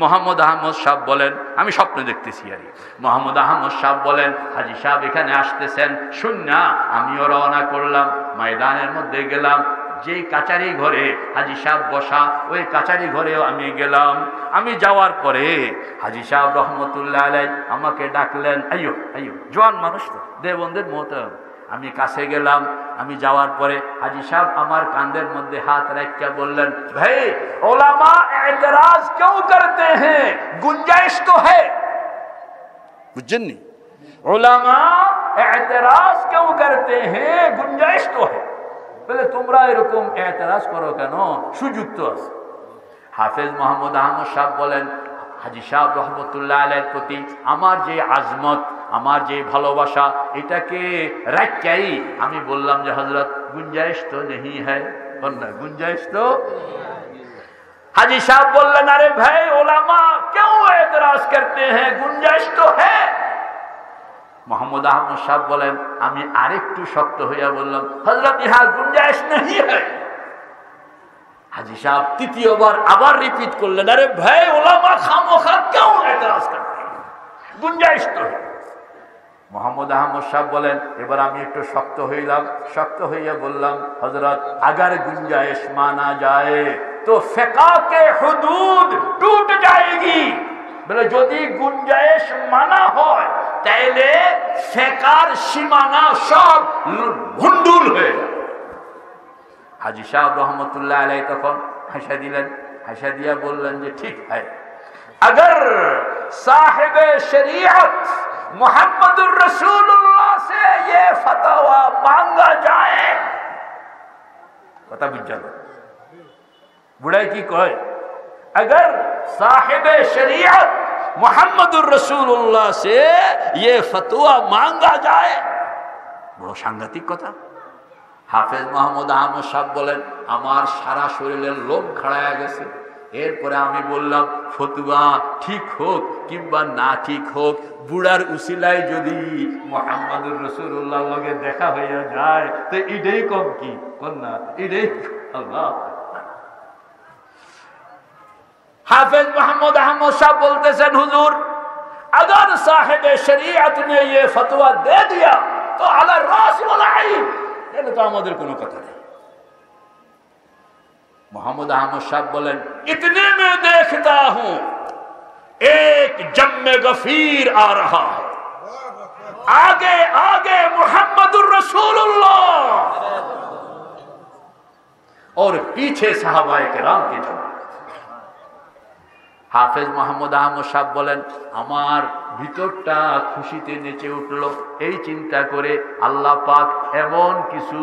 Speaker 1: মোহাম্মদ আহমদ সাহেব বলেন, আমি স্বপ্ন দেখতেছি আর। মোহাম্মদ আহমদ সাহেব বলেন, হাজী সাহেব এখানে আসতেছেন শুননা আমিও রওনা করলাম, ময়দানের মধ্যে গেলাম। যেই কাচারি ঘরে হাজী সাহেব বসা, ওই কাচারি ঘরেও আমি গেলাম। আমি যাওয়ার পরে হাজী সাহেব রহমতুল্লাহ আলাইহি আমাকে ডাকলেন, আইয়ো আইয়ো, জোয়ান মানুষ তো, দেওবন্দের মুহতামিম। আমি কাছে গেলাম। আমি যাওয়ার পরে হাজী সাহেব আমার কাঁধের মধ্যে হাত রাখিয়া বললেন, ভাই উলামা এতরাজ क्यों करते हैं, गुंजाइश तो है। বুঝছেন নি? উলামা এতরাজ क्यों करते हैं, गुंजाइश तो है। বলে তোমরা এরকম এতরাজ করো কেন, সুযোগ তো আছে। হাফেজ মোহাম্মদ আহমদ সাহেব বলেন, হাজী সাহেব রহমতুল্লাহ আলাইহির প্রতি আমার যে আজমত, আমার যে ভালোবাসা, এটাকে রাখাই আমি বললাম যে হযরত গুঞ্জাইশ তো নেই হ্যায়, বলনা গুঞ্জাইশ তো। হাজী সাহেব বললেন, আরে ভাই উলামা क्यों এতরাজ করতে हैं, গুঞ্জাইশ তো হ্যায়। মোহাম্মদ আহমদ সাহেব বলেন, আমি আরেকটু শক্ত হইয়া বললাম, হযরত ইহা গুঞ্জাইশ নেই হ্যায়। হাজী সাহেব তৃতীয়বার আবার রিপিট করলেন, আরে ভাই উলামা খামোখা क्यों এতরাজ করতে हैं, গুঞ্জাইশ তো হ্যায়। মোহাম্মদ আহমদ সাহেব বলেন, এবার আমি একটু শক্ত হইলাম, শক্ত হইয়া বললাম, হযরত अगर गुंजाइश माना जाए तो फिक़ा के हुदूद टूट जाएगी। বলে যদি গুঞ্জাইশ মানা হয় তাইলে ফিকার সীমানা সব ভুন্ডুল হয়ে যাবে। হাজী সাহেব রহমতুল্লাহ আলাইহি তখন হাসা দিলেন, হাসা দিয়া বললেন যে ঠিক है, अगर साहिब शरीयत मोहम्मदुर रसूलुल्लाह से ये फतवा मांगा जाए, কথা বুঝছেন? बुढ़ाई की कहे अगर साहिब शरीयत मुहम्मदुर रसूलुल्लाह से ये फतवा मांगा जाए, बड़ो सांघातिक कथा। हाफेज मोহাম্মদ আহমদ সাহেব বলেন আমার সারা শরীরের লোম খাড়ায়া গেছে। এরপরে আমি বললাম ফতোয়া ঠিক হোক কিংবা না ঠিক হোক, বুড়ার উসিলায় যদি মুহাম্মদুর রাসূলুল্লাহর লগে দেখা হইয়া যায় তো এটাই কম কি কোন না, এটাই আল্লাহ। हाफिज मोहम्मद अहमद साहब बोलते हैं हुजूर अगर साहिब शरीयत ने ये फतवा दे दिया तो अला रास वल आइन, ये तो আমাদের কোনো কথা নেই। मोहम्मद अहमद साहब बोलें इतने में देखता हूं एक जम्मे गफीर आ रहा है, आगे आगे मुहम्मदुर रसूलुल्लाह और पीछे साहबाए किराम की जमात। হাফেজ মোহাম্মদ আহমদ সাহেব বলেন আমার ভিতরটা খুশিতে নেচে উঠল এই চিন্তা করে আল্লাহ পাক এমন কিছু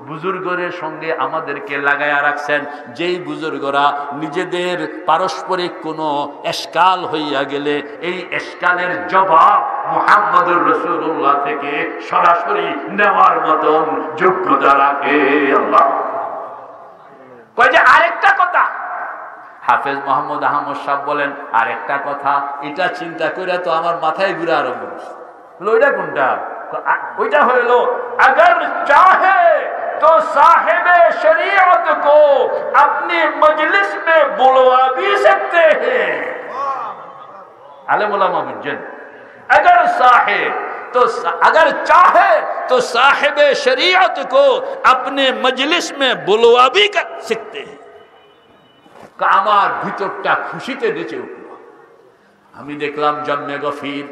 Speaker 1: বুজুর্গের সঙ্গে আমাদেরকে লাগায়া রাখছেন যেই বুজুর্গরা নিজেদের পারস্পরিক কোনো এশকাল হইয়া গেলে এই এশকালের জবাব মুহাম্মদুর রাসূলুল্লাহ থেকে সরাসরি নেওয়ার মতন যোগ্যতা রাখে। আল্লাহ কয় যে আরেকটা কথা, হাফেজ মোহাম্মদ আহমদ সাহেব বলেন আরেকটা কথা, এটা চিন্তা করে তো আমার মাথায় ঘুরে আরম্ভ করছে। ওইটা কোনটা? ওইটা হইল अगर चाहे तो साहिब शरीयत को अपनी मजलिस में बुलवा भी सकते हैं। आलिम उलमा बुझें अगर चाहे तो साहिब शरीयत को अपने मजलिस में बुलवा भी कर सकते हैं। আমার ভিতরটা খুশিতে নেচে উঠল। আমি দেখলাম জম্মে গফির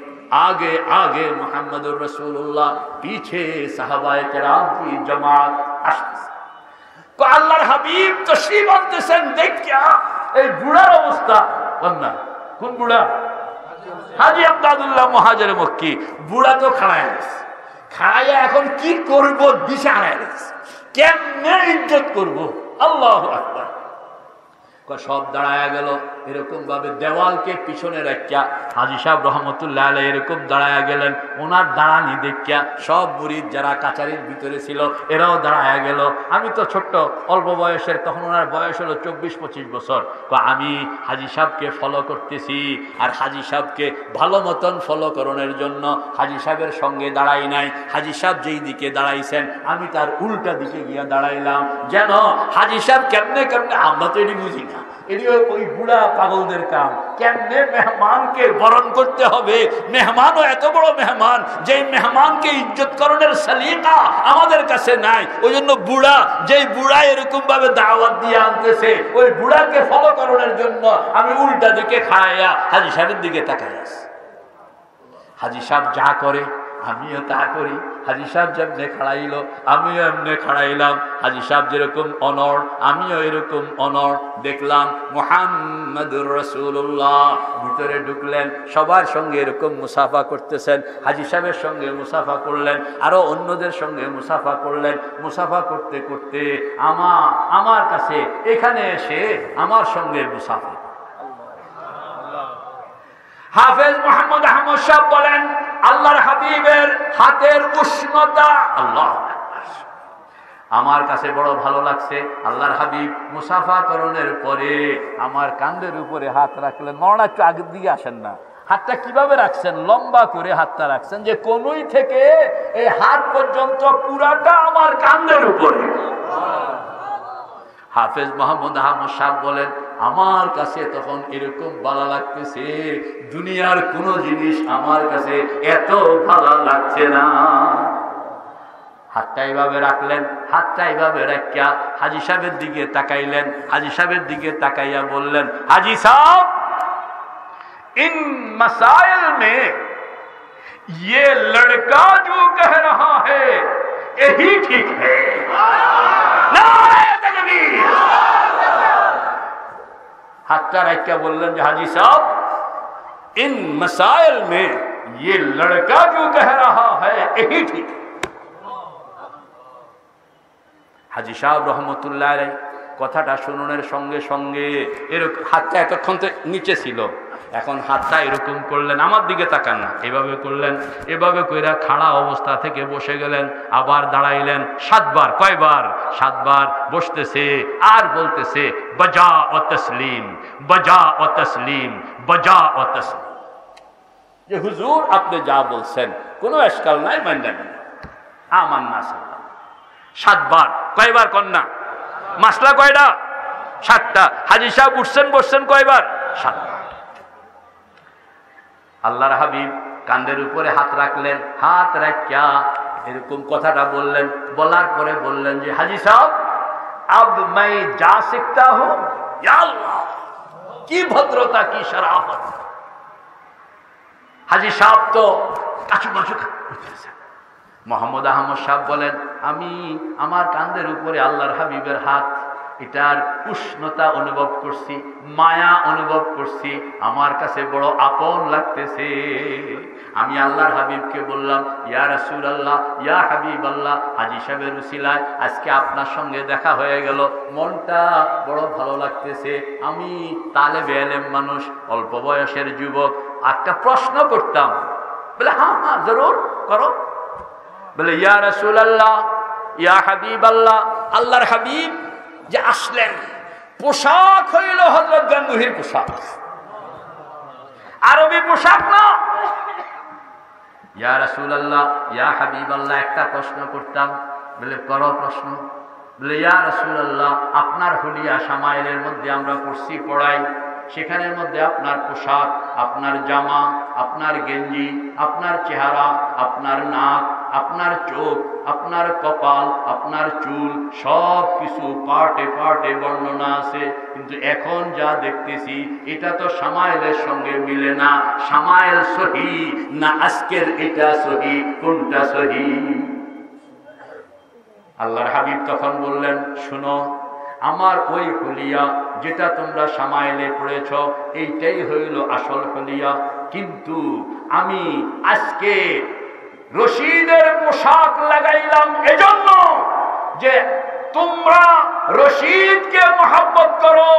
Speaker 1: आगे आगे मुहम्मदुर रसूलुल्लाह पीछे साहबाए किराम की जमात আসছে। তো আল্লাহর হাবিব তশরিফ আনতেছেন দেখিয়া এই বুড়ার অবস্থা বন্না কোন বুড়া? হাজী আব্দুল্লাহ মুহাজির মক্কি। বুড়া তো খাড়ায় গেছে, খাড়াইয়া এখন কি করব দিশা হারায় গেছে, কেমনে ইজ্জত করব। আল্লাহু আকবার। সব দাঁড়ায় গেল এরকম ভাবে দেওয়ালকে পিছনে রাখিয়া হাজী সাহেব রহমতুল্লাহ আলাইহি এরকম দাঁড়ায় গেলেন। ওনার দাঁড়ানি দেখিয়া সব মুরিদ যারা কাচারির ভিতরে ছিল এরাও দাঁড়ায় গেল। আমি তো ছোট্ট অল্প বয়সের, তখন ওনার বয়স হলো 24-25 বছর। তো আমি হাজী সাহেবকে ফলো করতেছি, আর হাজী সাহেবকে ভালো মতন ফলো করানোর জন্য হাজী সাহেবের সঙ্গে দাঁড়াই নাই। হাজী সাহেব যেই দিকে দাঁড়াইছেন আমি তার উল্টা দিকে গিয়া দাঁড়াইলাম, যেন হাজী সাহেব কেমনে কেমনে, আমরা তো এটি বুঝি না, এটিও ওই বুড়া পাগলদের কাম, কেমনে মেহমানকে বরণ করতে হবে। মেহমানও এত বড় মেহমান, যে মেহমানকে ইজ্জত করণের সলিকা আমাদের কাছে নাই। ওই জন্য বুড়া, যেই বুড়া এরকম ভাবে দাওয়াত দিয়ে আনতেছে, ওই বুড়াকে ফলো করানোর জন্য আমি উল্টা দিকে খাড়াইয়া হাজী সাহেবের দিকে তাকাই আছি। হাজী সাহেব যা করে আমিও তা করি। হাজী সাহেব যেমনে খাড়াইল আমিও এমনি খাড়াইলাম। হাজী সাহেব যেরকম অনর আমিও এরকম অনর। দেখলাম মুহাম্মদুর রাসূলুল্লাহ ভিতরে ঢুকলেন, সবার সঙ্গে এরকম মুসাফা করতেছেন। হাজী সাহেবের সঙ্গে মুসাফা করলেন, আরো অন্যদের সঙ্গে মুসাফা করলেন। মুসাফা করতে করতে আমার কাছে এখানে এসে আমার সঙ্গে মুসাফা। হাফেজ মোহাম্মদ আহমদ সাহেব বলেন আল্লাহর হাবিবের হাতের উষ্ণতা আল্লাহ আমার কাছে বড় ভালো লাগছে। আল্লাহর হাবিব মুসাফা করণের পরে আমার কাঁধের উপরে হাত রাখলেন। মরনা একটু আগের দিকে আসেন না, হাতটা কিভাবে রাখছেন? লম্বা করে হাতটা রাখছেন, যে কোনই থেকে এই হাত পর্যন্ত পুরাটা আমার কাঁধের উপরে। হাফেজ মোহাম্মদ আহমদ সাহেব বলেন আমার কাছে তখন এরকম ভালো লাগতেছে, দুনিয়ার কোন জিনিস আমার কাছে এত ভালো লাগছে না। হাতটা এইভাবে রাখলেন, হাতটা এইভাবে রাখিয়া হাজী সাহেবের দিকে তাকাইলেন। হাজী সাহেবের দিকে তাকাইয়া বললেন, হাজী সাহেব इन मसाइल में ये लड़का जो कह रहा है यही ठीक है। हाथ रखा बोल हाजी साहब इन मसाइल में ये लड़का जो कह रहा है यही ठीक है। हाजी साहब रहमतुल्लाह अलैह কথাটা শুনুনের সঙ্গে সঙ্গে এরকম হাতটা এতক্ষণ তো নিচে ছিল, এখন হাতটা এরকম করলেন, আমার দিকে তাকান না, এভাবে করলেন, এভাবে কইরা খাড়া অবস্থা থেকে বসে গেলেন, আবার দাঁড়াইলেন 7 বার। কয়বার? 7 বার বসতেছে আর বলতেছে বজা ও তসলিম, বজা ও তসলিম, বজা ও তসলিম। যে হুজুর আপনি যা বলছেন কোনো এশকাল নাই, মানলেন আমার না 7 বার। কয়বার কন্যা? মাসলা কয়টা? 7টা। হাজী সাহেব উঠছেন বসছেন কয়বার? 7 বার। আল্লাহর হাবিব কাঁধের উপরে হাত রাখলেন, হাত রাখিয়া এরকম কথাটা বললেন, বলার পরে বললেন যে হাজী সাহেব আব मैं जा सकता हूं? या अल्लाह, কি ভদ্রতা, কি শরাফত! হাজী সাহেব তো কাছুমাছু করতেছেন। মোহাম্মদ আহমদ সাহেব বলেন, আমি আমার কাঁধের উপরে আল্লাহর হাবিবের হাত, এটার উষ্ণতা অনুভব করছি, মায়া অনুভব করছি, আমার কাছে বড় আপন লাগতেছে। আমি আল্লাহর হাবিবকে বললাম, ইয়া রাসূলুল্লাহ, ইয়া হাবিবাল্লাহ, হাজী সাহেবের উসিলায় আজকে আপনার সঙ্গে দেখা হয়ে গেল, মনটা বড় ভালো লাগতেছে। আমি তালেবে ইলম মানুষ, অল্প বয়সের যুবক, একটা প্রশ্ন করতাম। বলে হ্যাঁ হ্যাঁ জরুর করো। বলে ইয়া রাসূলুল্লাহ, ইয়া হাবিবাল্লাহ, আল্লাহর হাবিব যে আসলেন, পোশাক হইল হযরত গাঙ্গুহির পোশাক, আরবি পোশাক না। ইয়া রাসূলুল্লাহ, ইয়া হাবিবাল্লাহ, একটা প্রশ্ন করতাম। বলে করো প্রশ্ন। বলে ইয়া রাসূলুল্লাহ, আপনার হুলিয়া শামাইলের মধ্যে আমরা পড়ছি, পড়াই, সেখানের মধ্যে আপনার পোশাক, আপনার জামা, আপনার গেঞ্জি, আপনার চেহারা, আপনার নাক, আপনার চোখ, আপনার কপাল, আপনার চুল, সব কিছু পার্টে পার্টে বর্ণনা আছে, কিন্তু এখন যা দেখতেছি এটা তো শামাইলের সঙ্গে মিলে না। শামাইল সহি না আজকের এটা সহি, কোনটা সহি? আল্লাহর হাবিব তখন বললেন, শুনো, আমার ওই হুলিয়া যেটা তোমরা শামাইলে পড়েছ, এইটাই হইল আসল হুলিয়া, কিন্তু আমি আজকে রশিদের পোশাক লাগাইলাম এজন্য যে তোমরা রশিদকে মহব্বত করো,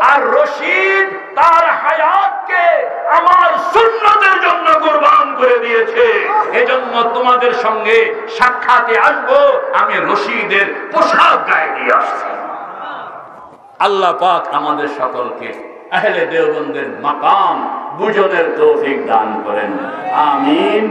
Speaker 1: আর রশিদ তার হায়াতকে আমার সুন্নতের জন্য কুরবান করে দিয়েছে, এজন্য তোমাদের সঙ্গে সাক্ষাতে আসবো, আমি রশিদের পোশাক গায়ে দিয়ে আসছি। আল্লাহ পাক আমাদের সকলকে আহলে দেওবন্দের মাকাম বুঝনের তৌফিক দান করেন, আমিন।